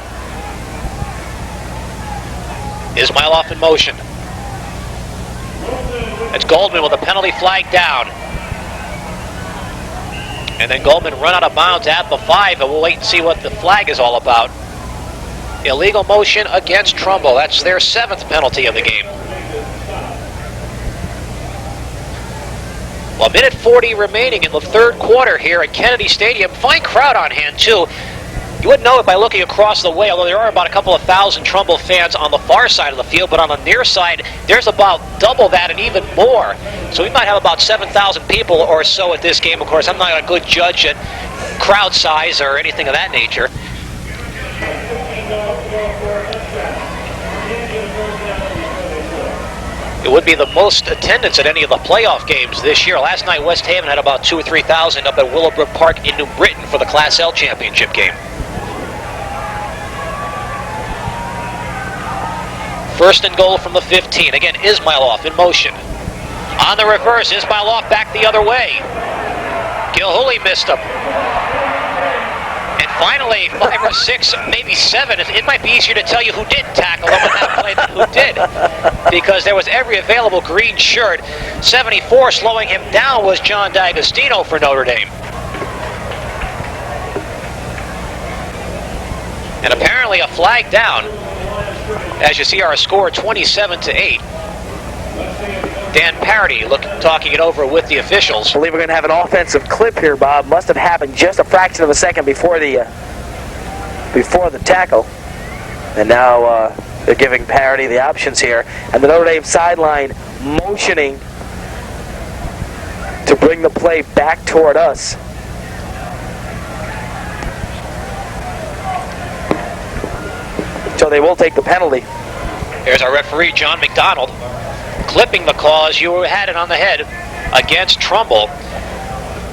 Ismailoff in motion. It's Goldman with a penalty flag down. And then Goldman run out of bounds at the 5, and we'll wait and see what the flag is all about. Illegal motion against Trumbull. That's their 7th penalty of the game. Well, a minute 40 remaining in the third quarter here at Kennedy Stadium. Fine crowd on hand, too. You wouldn't know it by looking across the way, although there are about a couple of thousand Trumbull fans on the far side of the field, but on the near side, there's about double that and even more. So we might have about 7,000 people or so at this game. Of course, I'm not a good judge at crowd size or anything of that nature. It would be the most attendance at any of the playoff games this year. Last night, West Haven had about 2,000 or 3,000 up at Willowbrook Park in New Britain for the Class L championship game. First and goal from the 15. Again, Ismailoff in motion. On the reverse, Ismailoff back the other way. Gilhooly missed him. And finally, 5 or 6, maybe 7. It might be easier to tell you who didn't tackle him on that play than who did. Because there was every available green shirt. 74 slowing him down was John D'Agostino for Notre Dame. And apparently a flag down. As you see our score 27-8. Dan Parody talking it over with the officials. I believe we're going to have an offensive clip here, Bob. Must have happened just a fraction of a second before the tackle. And now they're giving Parody the options here. And the Notre Dame sideline motioning to bring the play back toward us. So they will take the penalty. There's our referee, John McDonald, clipping the call as you had it on the head against Trumbull.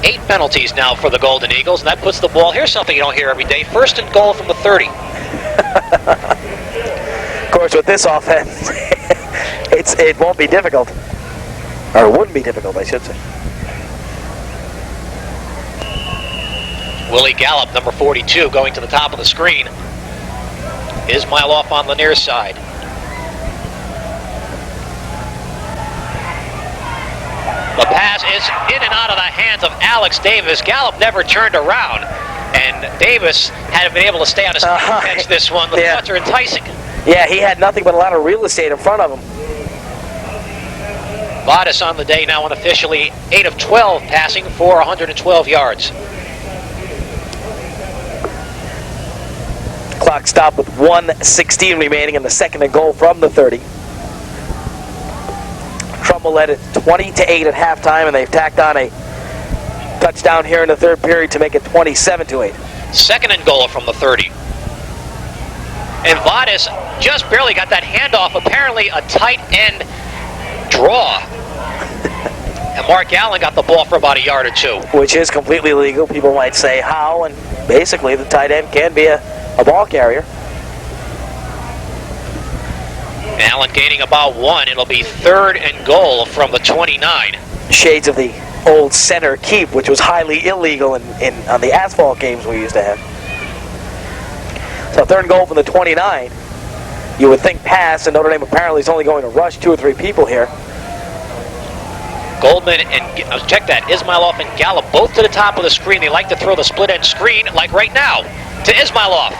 8 penalties now for the Golden Eagles, and that puts the ball, here's something you don't hear every day, first and goal from the 30. Of course, with this offense, it won't be difficult. Or it wouldn't be difficult, I should say. Willie Gallup, number 42, going to the top of the screen. Ismailoff on the near side. The pass is in and out of the hands of Alex Davis. Gallup never turned around, and Davis had been able to stay on his feet and catch this one. The thoughts are enticing. Yeah, he had nothing but a lot of real estate in front of him. Vadas on the day now, unofficially 8 of 12 passing for 112 yards. Clock stopped with 1:16 remaining in the second and goal from the 30. Trumbull led it 20-8 at halftime, and they've tacked on a touchdown here in the third period to make it 27-8. Second and goal from the 30. And Vadas just barely got that handoff, apparently a tight end draw. And Mark Allen got the ball for about a yard or 2. Which is completely legal. People might say how, and basically the tight end can be a ball carrier. Allen gaining about 1. It'll be third and goal from the 29. Shades of the old center keep, which was highly illegal on the asphalt games we used to have. So third and goal from the 29. You would think pass, and Notre Dame apparently is only going to rush 2 or 3 people here. Goldman and, check that, Ismailoff and Gallup both to the top of the screen. They like to throw the split end screen, like right now, to Ismailoff,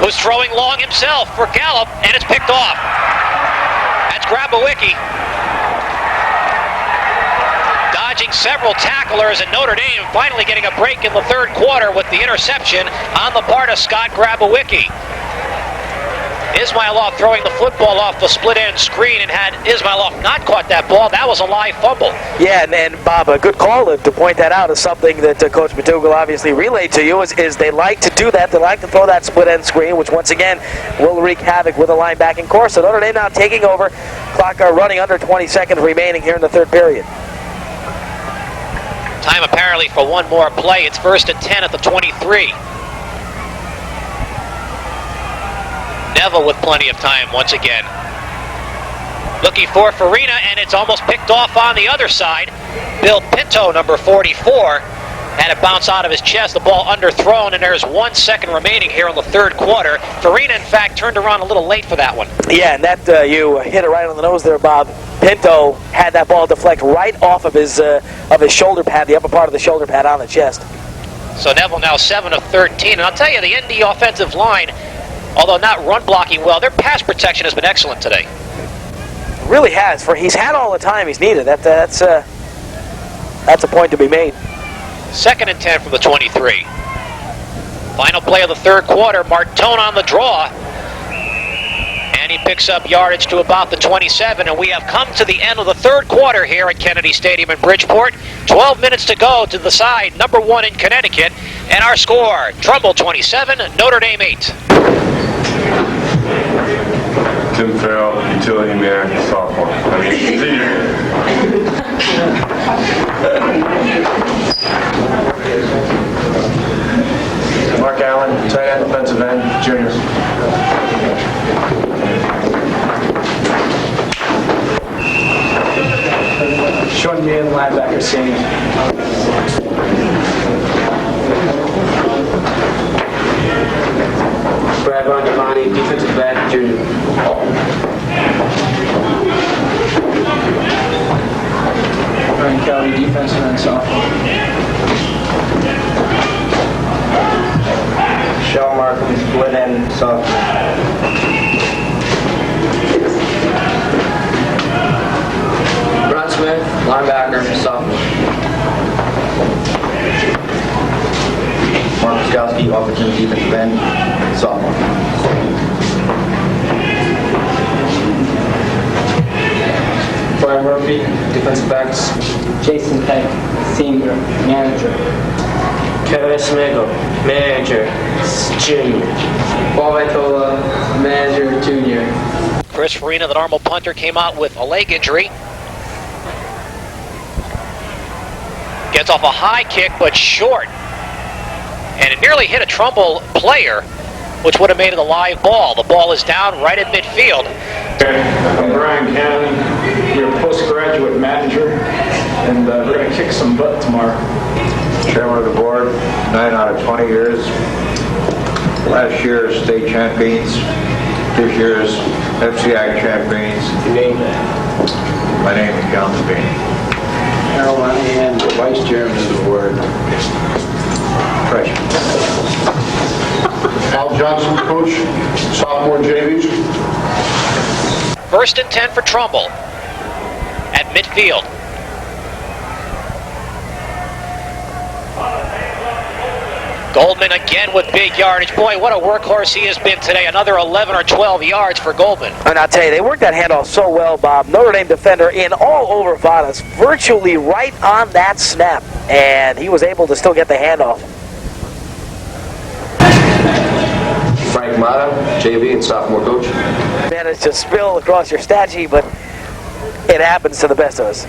who's throwing long himself for Gallup, and it's picked off. That's Grabowicki. Dodging several tacklers, and Notre Dame finally getting a break in the third quarter with the interception on the part of Scott Grabowicki. Ismailoff throwing the football off the split end screen, and had Ismailoff not caught that ball, that was a live fumble. Yeah, and Bob, a good call to point that out is something that Coach McDougall obviously relayed to you, is they like to do that. They like to throw that split end screen, which once again will wreak havoc with the linebacking core. So Notre Dame now taking over. Clock running under 20 seconds remaining here in the third period. Time apparently for one more play. It's first and 10 at the 23. Neville with plenty of time once again. Looking for Farina, and it's almost picked off on the other side. Bill Pinto, number 44, had it bounce out of his chest, the ball underthrown, and there's 1 second remaining here in the third quarter. Farina, in fact, turned around a little late for that one. Yeah, and that you hit it right on the nose there, Bob. Pinto had that ball deflect right off of his shoulder pad, the upper part of the shoulder pad on the chest. So Neville now 7 of 13, and I'll tell you, the ND offensive line, although not run blocking well, their pass protection has been excellent today. Really has. He's had all the time he's needed. That's a point to be made. 2nd and 10 from the 23. Final play of the third quarter. Martone on the draw, and he picks up yardage to about the 27. And we have come to the end of the third quarter here at Kennedy Stadium in Bridgeport. 12 minutes to go to the side, number 1 in Connecticut, and our score: Trumbull 27, Notre Dame 8. Tim Farrell, utility man, sophomore. Senior. Mark Allen, tight end, defensive end, junior. Sean Meehan, linebacker, senior. Brad Bondamani, defensive back, junior. Ryan Kelly, defensive end, sophomore. Sean Markham, split end, sophomore. Ron Smith, linebacker, sophomore. Mark Skowski, offensive defensive end, sophomore. Brian Murphy, defensive backs. Jason Peck, senior, manager. Kevin Smigel, manager, junior. Paul Vitola, manager, junior. Chris Farina, the normal punter, came out with a leg injury. Gets off a high kick, but short. And it nearly hit a Trumbull player, which would have made it a live ball. The ball is down right at midfield. I'm Brian Cannon, your postgraduate manager, and we're going to kick some butt tomorrow. Chairman of the board, 9 out of 20 years. Last year, state champions. This year's FCI champions. My name is John Devine. Harold Lanahan, the vice chairman of the board. Freshman. Al Johnson, coach, sophomore JVs. 1st and 10 for Trumbull at midfield. Goldman again with big yardage. Boy, what a workhorse he has been today. Another 11 or 12 yards for Goldman. And I'll tell you, they worked that handoff so well, Bob. Notre Dame defender in all over Vadas, virtually right on that snap. And he was able to still get the handoff. Frank Mata, JV and sophomore coach. Managed to spill across your stat sheet, but it happens to the best of us.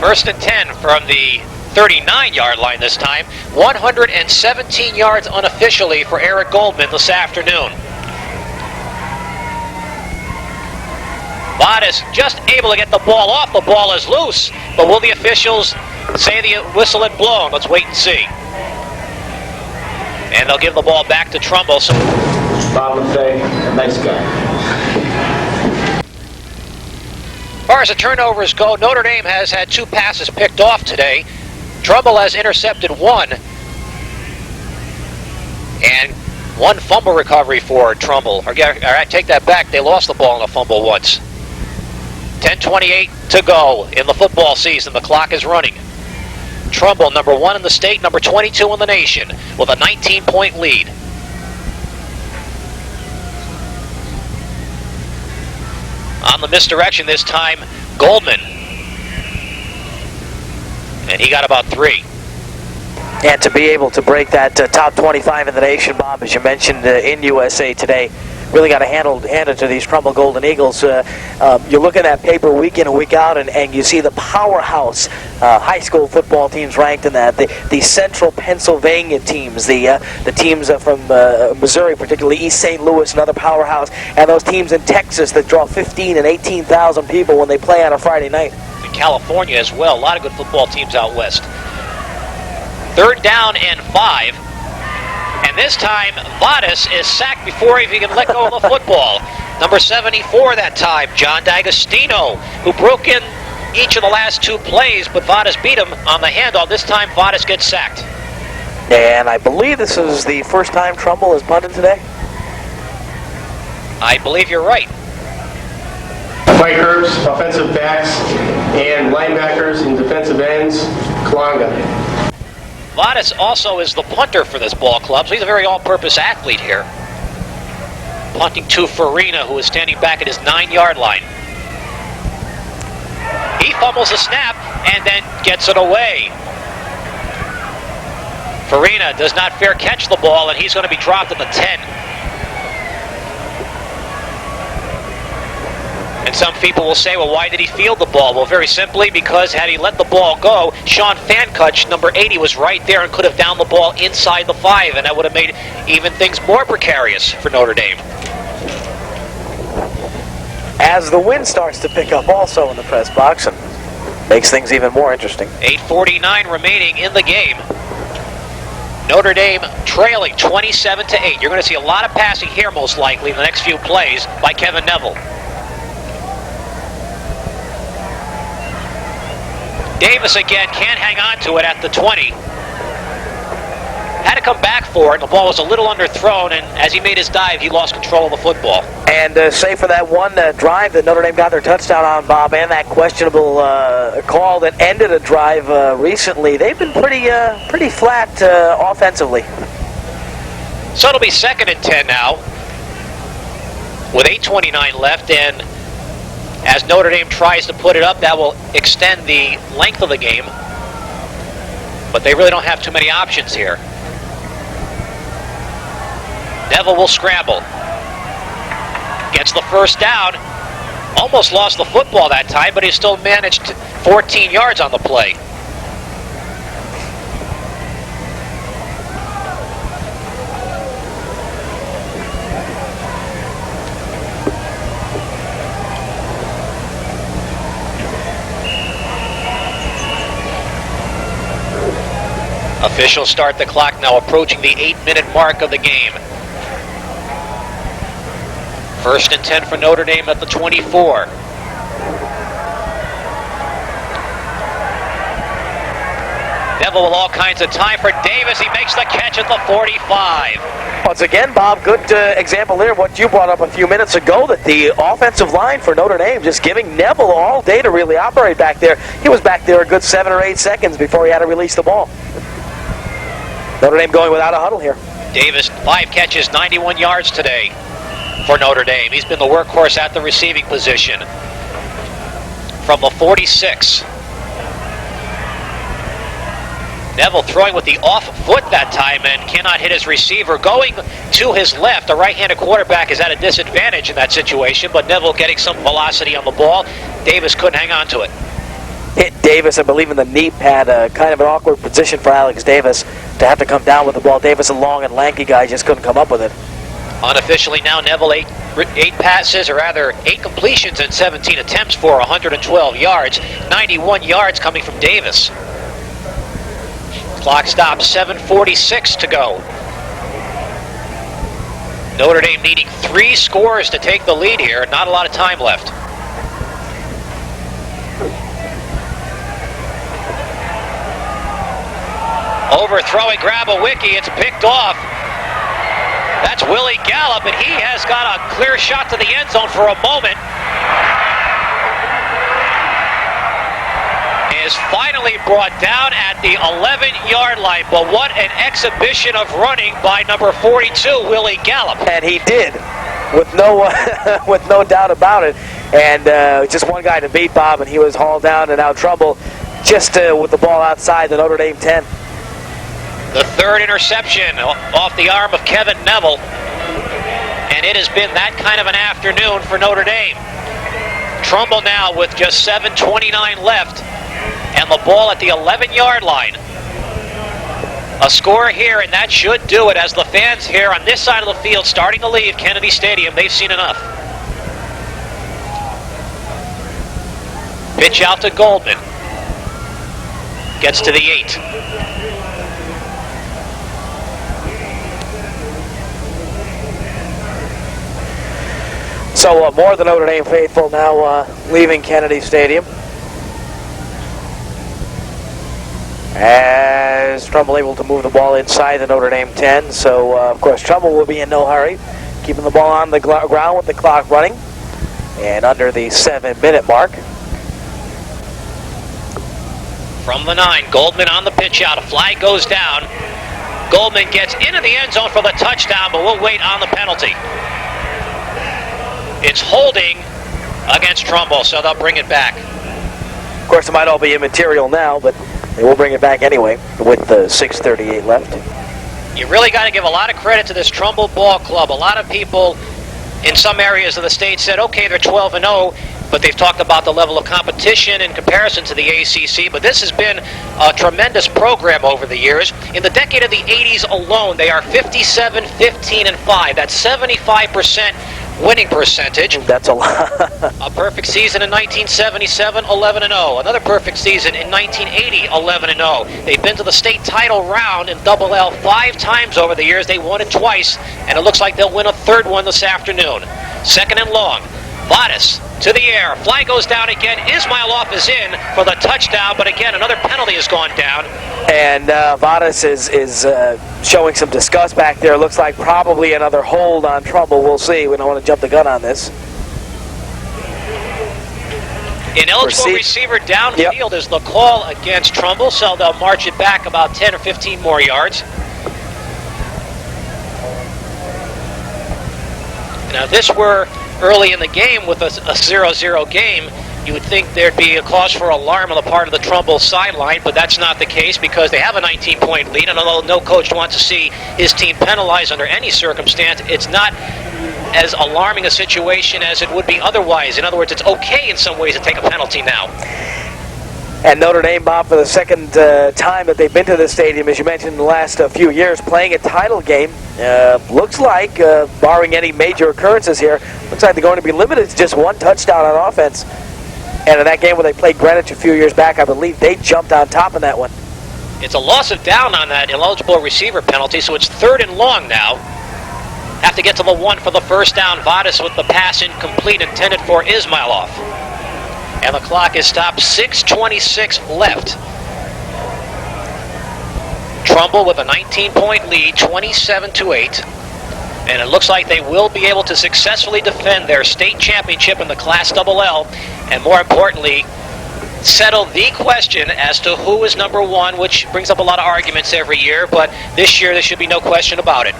1st and 10 from the 39-yard line this time. 117 yards unofficially for Eric Goldman this afternoon. Vadas just able to get the ball off. The ball is loose, but will the officials say the whistle had blown? Let's wait and see. And they'll give the ball back to Trumbull. So Bob LaFay, nice guy. as far as the turnovers go, Notre Dame has had 2 passes picked off today. Trumbull has intercepted 1. And 1 fumble recovery for Trumbull. Or I take that back, they lost the ball in a fumble once. 10:28 to go in the football season. The clock is running. Trumbull, number 1 in the state, number 22 in the nation, with a 19-point lead. On the misdirection this time, Goldman. And he got about 3. And to be able to break that top 25 in the nation, Bob, as you mentioned, in USA Today, really got to hand it to these Trumbull Golden Eagles. You look at that paper week in and week out, and you see the powerhouse high school football teams ranked in that. The Central Pennsylvania teams, the teams from Missouri, particularly East St. Louis, another powerhouse, and those teams in Texas that draw 15 and 18,000 people when they play on a Friday night. In California as well, a lot of good football teams out west. 3rd down and 5. And this time, Vadas is sacked before he can let go of the football. Number 74 that time, John D'Agostino, who broke in each of the last 2 plays, but Vadas beat him on the handoff. This time, Vadas gets sacked. And I believe this is the first time Trumbull has punted today. I believe you're right. Fighters, offensive backs, and linebackers and defensive ends, Kalanga. Vadas also is the punter for this ball club, so he's a very all-purpose athlete here. Punting to Farina, who is standing back at his 9-yard line. He fumbles the snap and then gets it away. Farina does not fair catch the ball, and he's going to be dropped at the 10. And some people will say, well, why did he field the ball? Well, very simply, because had he let the ball go, Sean Fankutch, number 80, was right there and could have downed the ball inside the 5, and that would have made even things more precarious for Notre Dame. As the wind starts to pick up also in the press box, and makes things even more interesting. 8:49 remaining in the game. Notre Dame trailing 27-8. You're going to see a lot of passing here, most likely, in the next few plays by Kevin Neville. Davis again can't hang on to it at the 20. Had to come back for it. The ball was a little underthrown, and as he made his dive, he lost control of the football. And save for that one drive that Notre Dame got their touchdown on, Bob, and that questionable call that ended a drive recently, they've been pretty flat offensively. So it'll be 2nd and 10 now, with 8:29 left, and as Notre Dame tries to put it up, that will extend the length of the game. But they really don't have too many options here. Neville will scramble. Gets the 1st down. Almost lost the football that time, but he still managed 14 yards on the play. Officials start the clock now, approaching the 8-minute mark of the game. 1st and 10 for Notre Dame at the 24. Neville with all kinds of time for Davis. He makes the catch at the 45. Once again, Bob, good example there, what you brought up a few minutes ago, that the offensive line for Notre Dame just giving Neville all day to really operate back there. He was back there a good 7 or 8 seconds before he had to release the ball. Notre Dame going without a huddle here. Davis, 5 catches, 91 yards today for Notre Dame. He's been the workhorse at the receiving position. From the 46. Neville throwing with the off foot that time and cannot hit his receiver. Going to his left, a right-handed quarterback is at a disadvantage in that situation, but Neville getting some velocity on the ball. Davis couldn't hang on to it. Hit Davis, I believe, in the knee pad. Kind of an awkward position for Alex Davis to have to come down with the ball. Davis, a long and lanky guy, just couldn't come up with it. Unofficially now, Neville 8 passes, or rather 8 completions and 17 attempts for 112 yards. 91 yards coming from Davis. Clock stops, 7:46 to go. Notre Dame needing 3 scores to take the lead here. Not a lot of time left. Overthrowing Grabowicki, it's picked off. That's Willie Gallup, and he has got a clear shot to the end zone for a moment. Is finally brought down at the 11-yard line, but what an exhibition of running by number 42, Willie Gallup. And he did, with no with no doubt about it. And just one guy to beat, Bob, and he was hauled down, and now Trumbull just with the ball outside the Notre Dame 10. The 3rd interception off the arm of Kevin Neville. And it has been that kind of an afternoon for Notre Dame. Trumbull now with just 7:29 left, and the ball at the 11-yard line. A score here, and that should do it, as the fans here on this side of the field starting to leave Kennedy Stadium. They've seen enough. Pitch out to Goldman. Gets to the 8. So more of the Notre Dame faithful now leaving Kennedy Stadium. As Trumbull able to move the ball inside the Notre Dame 10. So, of course, Trumbull will be in no hurry, keeping the ball on the ground with the clock running. And under the 7-minute mark. From the 9, Goldman on the pitch out. A flag goes down. Goldman gets into the end zone for the touchdown, but we'll wait on the penalty. It's holding against Trumbull, so they'll bring it back. Of course, it might all be immaterial now, but they will bring it back anyway with the 6:38 left. You really got to give a lot of credit to this Trumbull ball club. A lot of people in some areas of the state said, okay, they're 12-0, but they've talked about the level of competition in comparison to the ACC. But this has been a tremendous program over the years. In the decade of the 80s alone, they are 57-15-5. That's 75% winning percentage. That's a lot. A perfect season in 1977, 11-0. Another perfect season in 1980, 11-0. They've been to the state title round in Double L 5 times over the years. They won it twice, and it looks like they'll win a third one this afternoon. Second and long. Vadis to the air. Flag goes down again. Ismailov is in for the touchdown, but again, another penalty has gone down. And Vadis is showing some disgust back there. Looks like probably another hold on Trumbull. We'll see. We don't want to jump the gun on this. Ineligible receiver downfield is the call against Trumbull, so they'll march it back about 10 or 15 more yards. Now, if this were early in the game with a 0-0 game, you would think there'd be a cause for alarm on the part of the Trumbull sideline, but that's not the case because they have a 19-point lead, and although no coach wants to see his team penalized under any circumstance, it's not as alarming a situation as it would be otherwise. In other words, it's okay in some ways to take a penalty now. And Notre Dame, Bob, for the second time that they've been to this stadium, as you mentioned, in the last few years, playing a title game. Looks like, barring any major occurrences here, looks like they're going to be limited to just one touchdown on offense. And in that game where they played Greenwich a few years back, I believe they jumped on top of that one. It's a loss of down on that ineligible receiver penalty, so it's third and long now. Have to get to the 1 for the first down. Vadis with the pass incomplete intended for Ismailov. And the clock is stopped. 6:26 left. Trumbull with a 19-point lead, 27-8. And it looks like they will be able to successfully defend their state championship in the Class Double L, and more importantly, settle the question as to who is number 1, which brings up a lot of arguments every year, but this year there should be no question about it.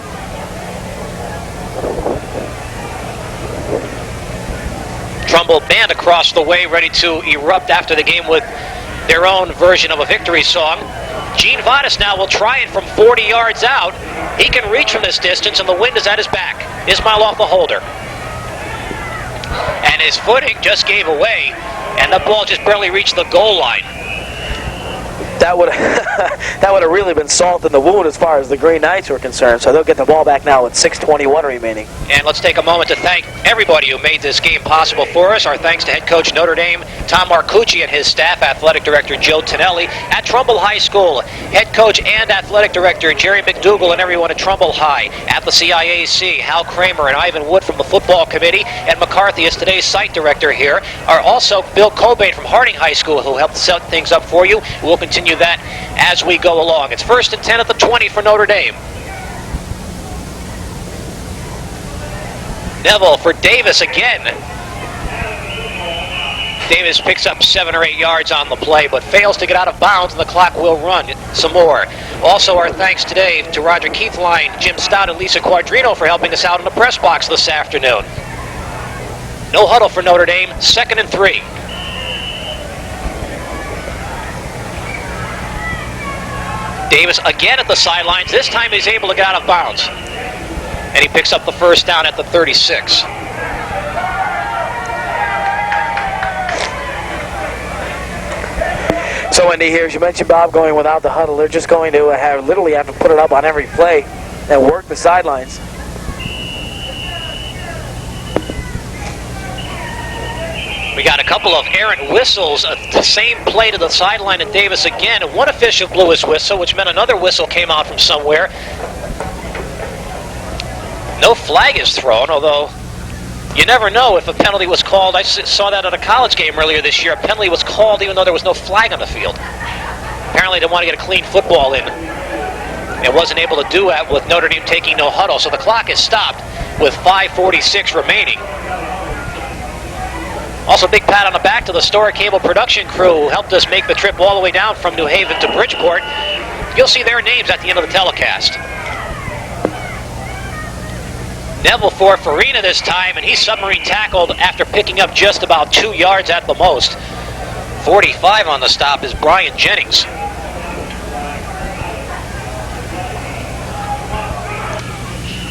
Trumbull band across the way, ready to erupt after the game with their own version of a victory song. Gene Vadis now will try it from 40 yards out. He can reach from this distance, and the wind is at his back. Ismailov the holder. And his footing just gave away, and the ball just barely reached the goal line. That would have really been salt in the wound as far as the Green Knights were concerned. So they'll get the ball back now with 6:21 remaining. And let's take a moment to thank everybody who made this game possible for us. Our thanks to head coach Notre Dame, Tom Marcucci, and his staff, athletic director Joe Tonelli. At Trumbull High School, head coach and athletic director Jerry McDougall and everyone at Trumbull High. At the CIAC, Hal Kramer and Ivan Wood from the football committee. And McCarthy is today's site director here. Are also Bill Cobain from Harding High School, who helped set things up for you. We'll continue that as we go along. It's 1st and 10 at the 20 for Notre Dame. Neville for Davis again. Davis picks up 7 or 8 yards on the play, but fails to get out of bounds, and the clock will run some more. Also, our thanks today to Roger Keithline, Jim Stout, and Lisa Quadrino for helping us out in the press box this afternoon. No huddle for Notre Dame, 2nd and 3. Davis again at the sidelines. This time he's able to get out of bounds. And he picks up the first down at the 36. So, Andy, here, as you mentioned, Bob, going without the huddle, they're just going to literally have to put it up on every play and work the sidelines. We got a couple of errant whistles, the same play to the sideline at Davis again, and one official blew his whistle, which meant another whistle came out from somewhere. No flag is thrown, although you never know if a penalty was called. I saw that at a college game earlier this year. A penalty was called even though there was no flag on the field. Apparently they want to get a clean football in. It wasn't able to do that with Notre Dame taking no huddle, so the clock is stopped with 5:46 remaining. Also, big pat on the back to the Storer Cable production crew who helped us make the trip all the way down from New Haven to Bridgeport. You'll see their names at the end of the telecast. Neville for Farina this time, and he's submarine tackled after picking up just about 2 yards at the most. 45 on the stop is Brian Jennings.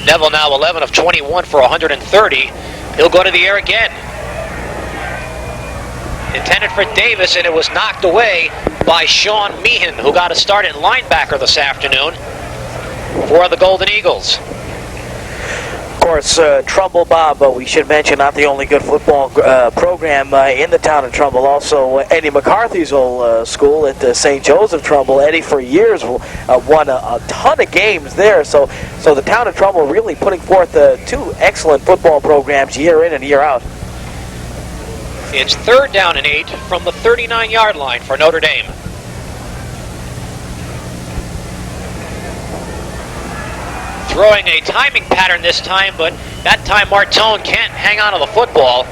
Neville now 11 of 21 for 130. He'll go to the air again. Intended for Davis, and it was knocked away by Sean Meehan, who got a start at linebacker this afternoon for the Golden Eagles. Of course, Trumbull, Bob, we should mention, not the only good football program in the town of Trumbull. Also, Eddie McCarthy's old school at St. Joseph Trumbull. Eddie, for years, won a ton of games there. So the town of Trumbull really putting forth two excellent football programs year in and year out. It's 3rd down and 8 from the 39-yard line for Notre Dame. Throwing a timing pattern this time, but that time Martone can't hang on to the football.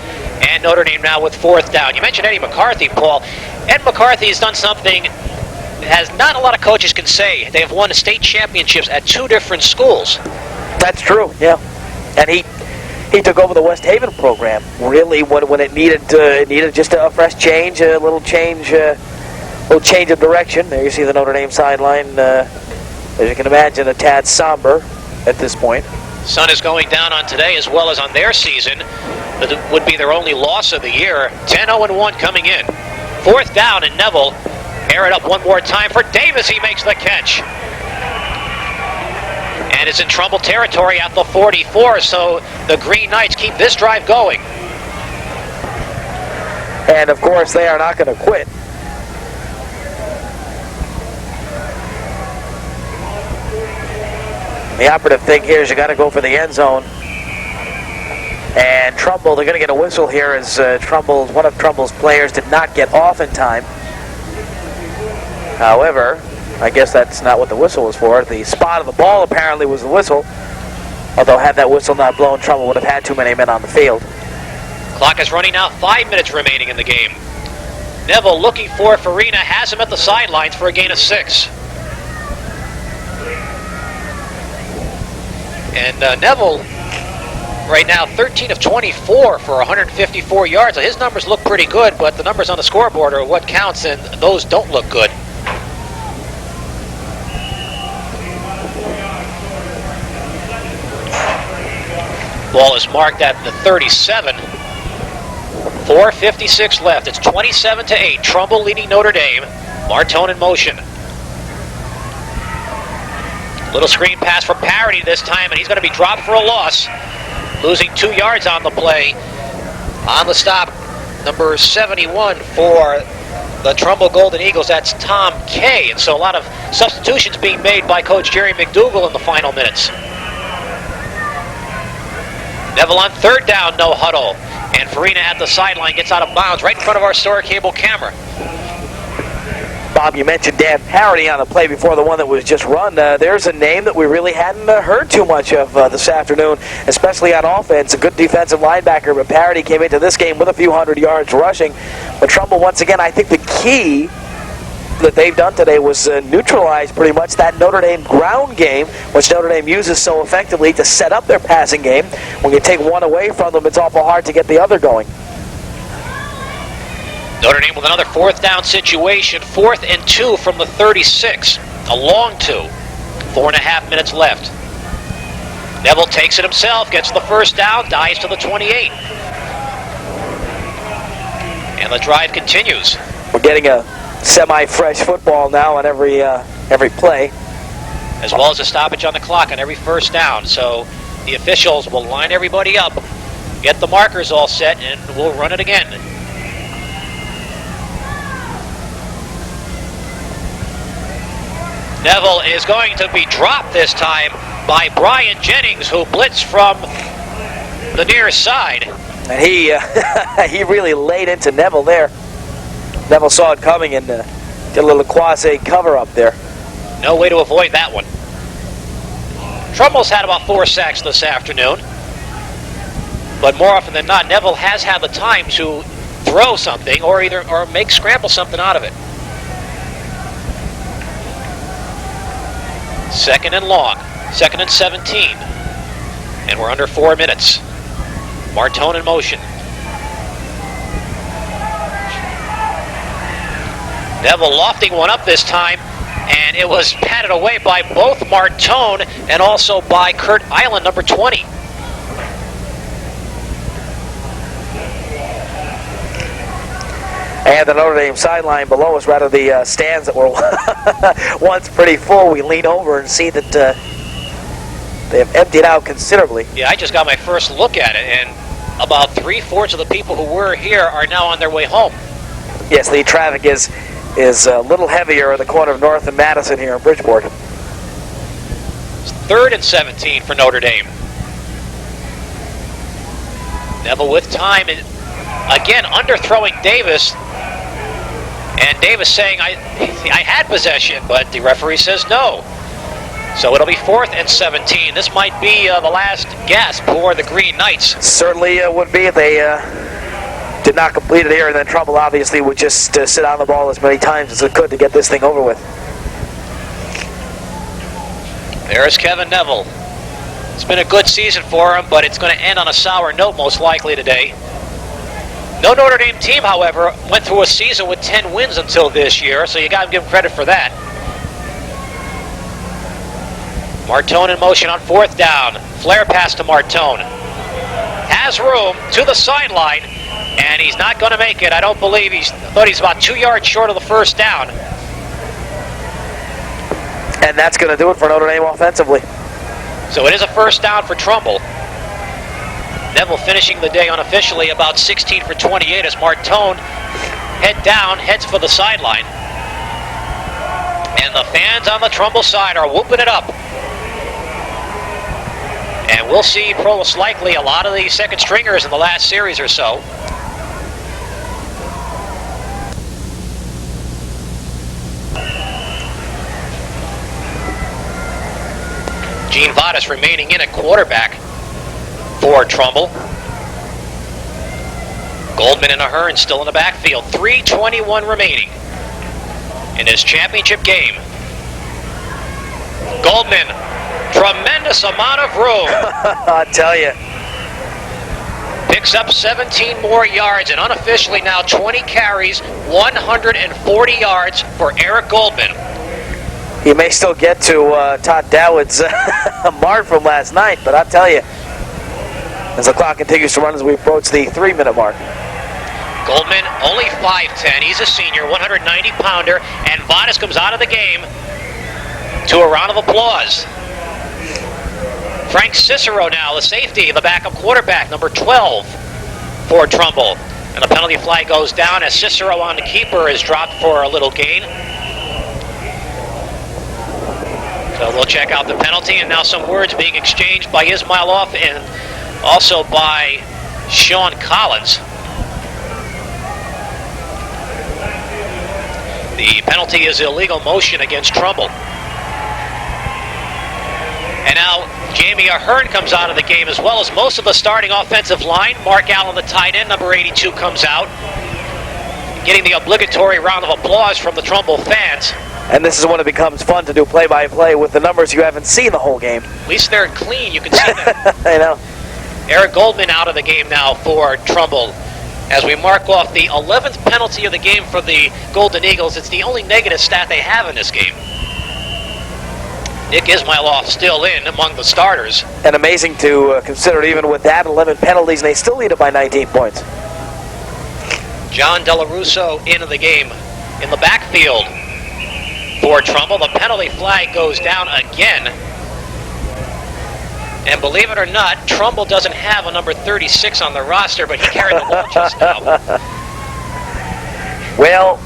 And Notre Dame now with 4th down. You mentioned Eddie McCarthy, Paul. Ed McCarthy has done something that not a lot of coaches can say. They have won state championships at 2 different schools. That's true, yeah. And he took over the West Haven program, really, when it needed just a fresh change, a little change of direction. There you see the Notre Dame sideline, as you can imagine, a tad somber at this point. Sun is going down on today as well as on their season. That would be their only loss of the year. 10-0-1 coming in. 4th down, and Neville air it up one more time for Davis. He makes the catch. And it's in Trumbull territory at the 44, so the Green Knights keep this drive going. And, of course, they are not going to quit. The operative thing here is you got to go for the end zone. And Trumbull, they're going to get a whistle here as one of Trumbull's players did not get off in time. However, I guess that's not what the whistle was for. The spot of the ball apparently was the whistle. Although had that whistle not blown, Trumbull would have had too many men on the field. Clock is running out, 5 minutes remaining in the game. Neville looking for Farina, has him at the sidelines for a gain of 6. And Neville, right now, 13 of 24 for 154 yards. So his numbers look pretty good, but the numbers on the scoreboard are what counts, and those don't look good. Ball is marked at the 37. 4:56 left. It's 27-8. Trumbull leading Notre Dame. Martone in motion. Little screen pass for Parity this time, and he's going to be dropped for a loss. Losing 2 yards on the play. On the stop, number 71 for the Trumbull Golden Eagles. That's Tom Kay. And so a lot of substitutions being made by Coach Jerry McDougal in the final minutes. Neville on 3rd down, no huddle. And Farina at the sideline gets out of bounds right in front of our Storer Cable camera. Bob, you mentioned Dan Parity on the play before the one that was just run. There's a name that we really hadn't heard too much of this afternoon, especially on offense. A good defensive linebacker, but Parity came into this game with a few hundred yards rushing. But Trumbull, once again, I think the key that they've done today was neutralize pretty much that Notre Dame ground game, which Notre Dame uses so effectively to set up their passing game. When you take one away from them, it's awful hard to get the other going. Notre Dame with another 4th down situation. 4th and 2 from the 36. A long 2. 4.5 minutes left. Neville takes it himself, gets the first down, dives to the 28. And the drive continues. We're getting a semi-fresh football now on every play. As well as a stoppage on the clock on every first down. So the officials will line everybody up, get the markers all set, and we'll run it again. Neville is going to be dropped this time by Brian Jennings, who blitzed from the near side. And he he really laid into Neville there. Neville saw it coming and did a little quasi cover up there. No way to avoid that one. Trumbull's had about 4 sacks this afternoon. But more often than not, Neville has had the time to throw something or scramble something out of it. Second and long, 2nd and 17. And we're under 4 minutes. Martone in motion. Neville lofting one up this time, and it was patted away by both Martone and also by Kurt Island, number 20. And the Notre Dame sideline below us, rather the stands that were once pretty full, we lean over and see that they have emptied out considerably. Yeah, I just got my first look at it, and about 3/4 of the people who were here are now on their way home. Yes, the traffic is a little heavier at the corner of North and Madison here in Bridgeport. It's 3rd and 17 for Notre Dame. Neville with time, and again underthrowing Davis. And Davis saying, I had possession, but the referee says no. So it'll be 4th and 17. This might be the last gasp for the Green Knights. Certainly would be if they did not complete it here, and then Trumbull obviously would just sit on the ball as many times as it could to get this thing over with. There's Kevin Neville. It's been a good season for him, but it's going to end on a sour note most likely today. No Notre Dame team, however, went through a season with 10 wins until this year, so you got to give them credit for that. Martone in motion on 4th down. Flare pass to Martone. Has room to the sideline, and he's not going to make it. I don't believe thought he's about 2 yards short of the first down. And that's going to do it for Notre Dame offensively. So it is a first down for Trumbull. Neville finishing the day unofficially about 16 for 28 as Martone heads for the sideline. And the fans on the Trumbull side are whooping it up. And we'll see most likely a lot of the second stringers in the last series or so. Gene Vadas remaining in at quarterback for Trumbull. Goldman and Ahern still in the backfield. 3:21 remaining in this championship game. Goldman, tremendous amount of room. I tell you. Picks up 17 more yards, and unofficially now 20 carries, 140 yards for Eric Goldman. He may still get to Todd Dowd's mark from last night, but I tell you, as the clock continues to run as we approach the 3-minute mark. Goldman, only 5'10", he's a senior, 190-pounder, and Vadas comes out of the game to a round of applause. Frank Cicero now, the safety, the backup quarterback, number 12 for Trumbull. And the penalty flag goes down as Cicero on the keeper is dropped for a little gain. So we'll check out the penalty, and now some words being exchanged by Ismailoff and also by Sean Collins. The penalty is illegal motion against Trumbull. And now Jamie Ahern comes out of the game, as well as most of the starting offensive line. Mark Allen, the tight end, number 82, comes out, getting the obligatory round of applause from the Trumbull fans. And this is when it becomes fun to do play-by-play with the numbers you haven't seen the whole game. At least they're clean, you can see that. I know. Eric Goldman out of the game now for Trumbull. As we mark off the 11th penalty of the game for the Golden Eagles, it's the only negative stat they have in this game. Nick Ismailoff still in among the starters. And amazing to consider, even with that 11 penalties, and they still lead it by 19 points. John Della Russo into the game in the backfield for Trumbull. The penalty flag goes down again. And believe it or not, Trumbull doesn't have a number 36 on the roster, but he carried the ball just now. Well,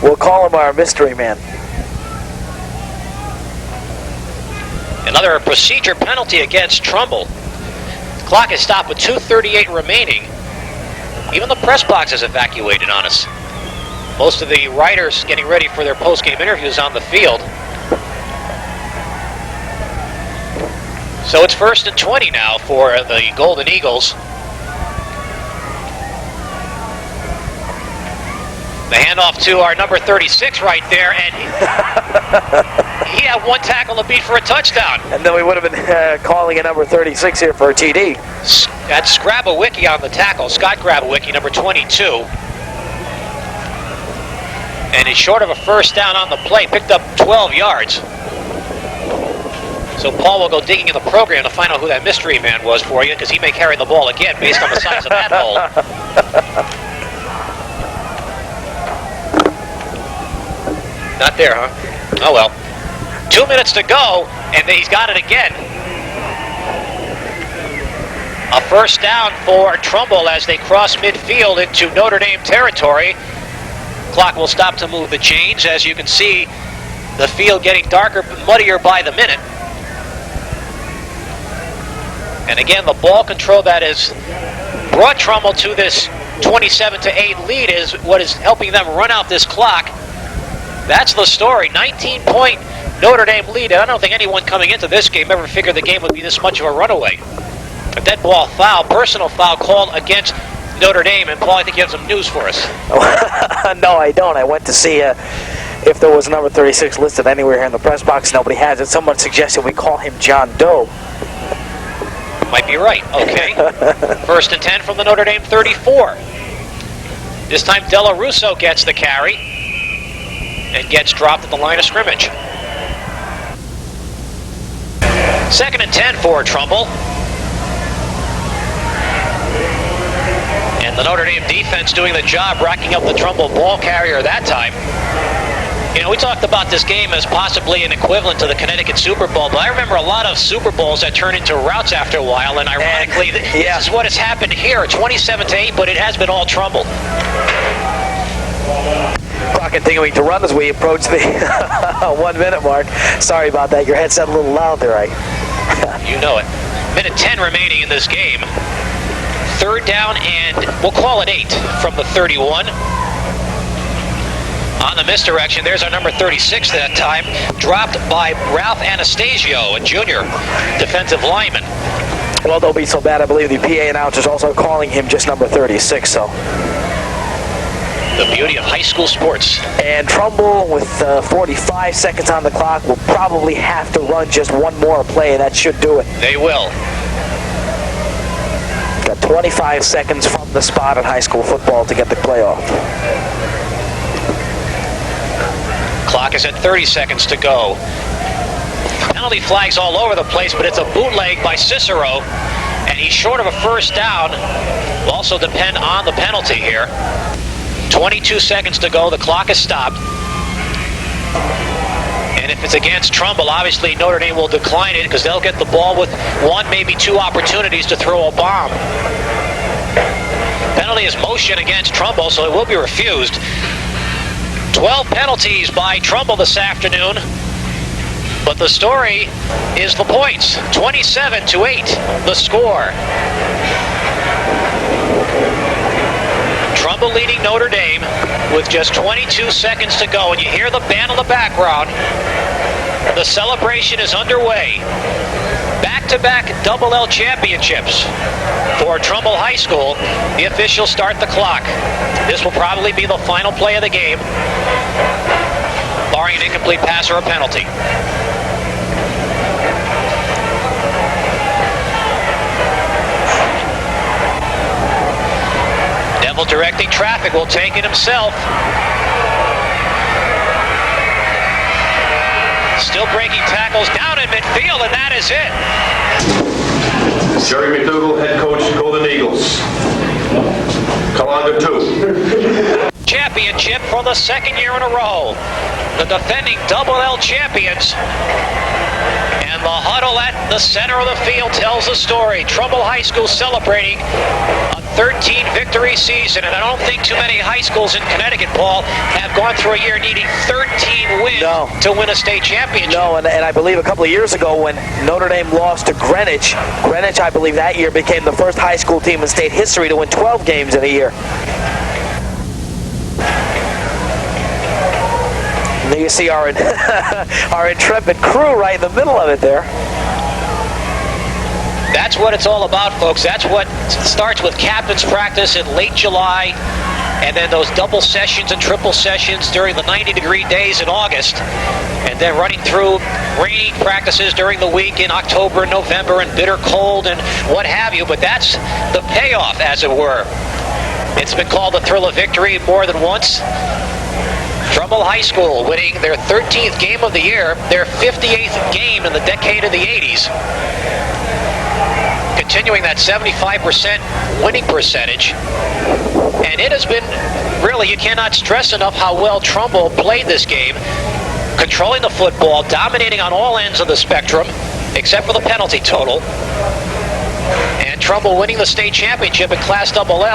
we'll call him our mystery man. Another procedure penalty against Trumbull. The clock is stopped with 2:38 remaining. Even the press box is evacuated on us. Most of the writers getting ready for their post-game interviews on the field. So it's 1st and 20 now for the Golden Eagles. The handoff to our number 36 right there, and he had one tackle to beat for a touchdown. And then we would have been calling a number 36 here for a TD. That's Grabowicki on the tackle, Scott Grabowicki, number 22. And he's short of a first down on the play, picked up 12 yards. So Paul will go digging in the program to find out who that mystery man was for you, because he may carry the ball again based on the size of that hole. Not there, huh? Oh well. 2 minutes to go, and he's got it again. A first down for Trumbull as they cross midfield into Notre Dame territory. Clock will stop to move the chains. As you can see, the field getting darker, muddier by the minute. And again, the ball control that has brought Trumbull to this 27-8 lead is what is helping them run out this clock. That's the story. 19-point Notre Dame lead. I don't think anyone coming into this game ever figured the game would be this much of a runaway. A dead ball foul, personal foul called against Notre Dame. And Paul, I think you have some news for us. No, I don't. I went to see if there was a number 36 listed anywhere here in the press box. Nobody has it. Someone suggested we call him John Doe. Might be right. Okay. 1st and 10 from the Notre Dame 34. This time Della Russo gets the carry and gets dropped at the line of scrimmage. 2nd and 10 for Trumbull. And the Notre Dame defense doing the job, racking up the Trumbull ball carrier that time. You know, we talked about this game as possibly an equivalent to the Connecticut Super Bowl, but I remember a lot of Super Bowls that turn into routes after a while, and ironically, this is what has happened here, 27-8, but it has been all Trumbull. Clock continuing to run as we approach the 1 minute mark. Sorry about that. Your headset a little loud there, Ike. You know it. Minute 10 remaining in this game. 3rd down and we'll call it 8 from the 31. On the misdirection, there's our number 36 that time, dropped by Ralph Anastasio, a junior defensive lineman. Well, don't be so bad. I believe the PA announcer's also calling him just number 36, so. The beauty of high school sports. And Trumbull, with 45 seconds on the clock, will probably have to run just one more play, and that should do it. They will. Got 25 seconds from the spot in high school football to get the play off. Clock is at 30 seconds to go. Penalty flags all over the place, but it's a bootleg by Cicero, and he's short of a first down. Will also depend on the penalty here. 22 seconds to go. The clock is stopped. And if it's against Trumbull, obviously Notre Dame will decline it because they'll get the ball with 1, maybe 2 opportunities to throw a bomb. Penalty is motion against Trumbull, so it will be refused. 12 penalties by Trumbull this afternoon. But the story is the points. 27-8, the score. Trumbull leading Notre Dame with just 22 seconds to go. And you hear the band in the background. The celebration is underway. Back-to-back Double L championships for Trumbull High School. The officials start the clock. This will probably be the final play of the game, barring an incomplete pass or a penalty. Devil directing traffic will take it himself. still breaking tackles down in midfield, and that is it. Jerry McDougal, head coach, Golden Eagles. Kalanga 2. Championship for the second year in a row. The defending Double L champions. And the huddle at the center of the field tells the story. Trumbull High School celebrating a 13-victory season. And I don't think too many high schools in Connecticut, Paul, have gone through a year needing 13 wins to win a state championship. No, and I believe a couple of years ago when Notre Dame lost to Greenwich, I believe that year became the first high school team in state history to win 12 games in a year. And there you see our intrepid crew right in the middle of it there. That's what it's all about, folks. That's what starts with captain's practice in late July, and then those double sessions and triple sessions during the 90-degree days in August, and then running through rainy practices during the week in October and November and bitter cold and what have you. But that's the payoff, as it were. It's been called the thrill of victory more than once. Trumbull High School winning their 13th game of the year, their 58th game in the decade of the 80s. Continuing that 75% winning percentage. And it has been, really, you cannot stress enough how well Trumbull played this game. Controlling the football, dominating on all ends of the spectrum, except for the penalty total. And Trumbull winning the state championship in Class Double L.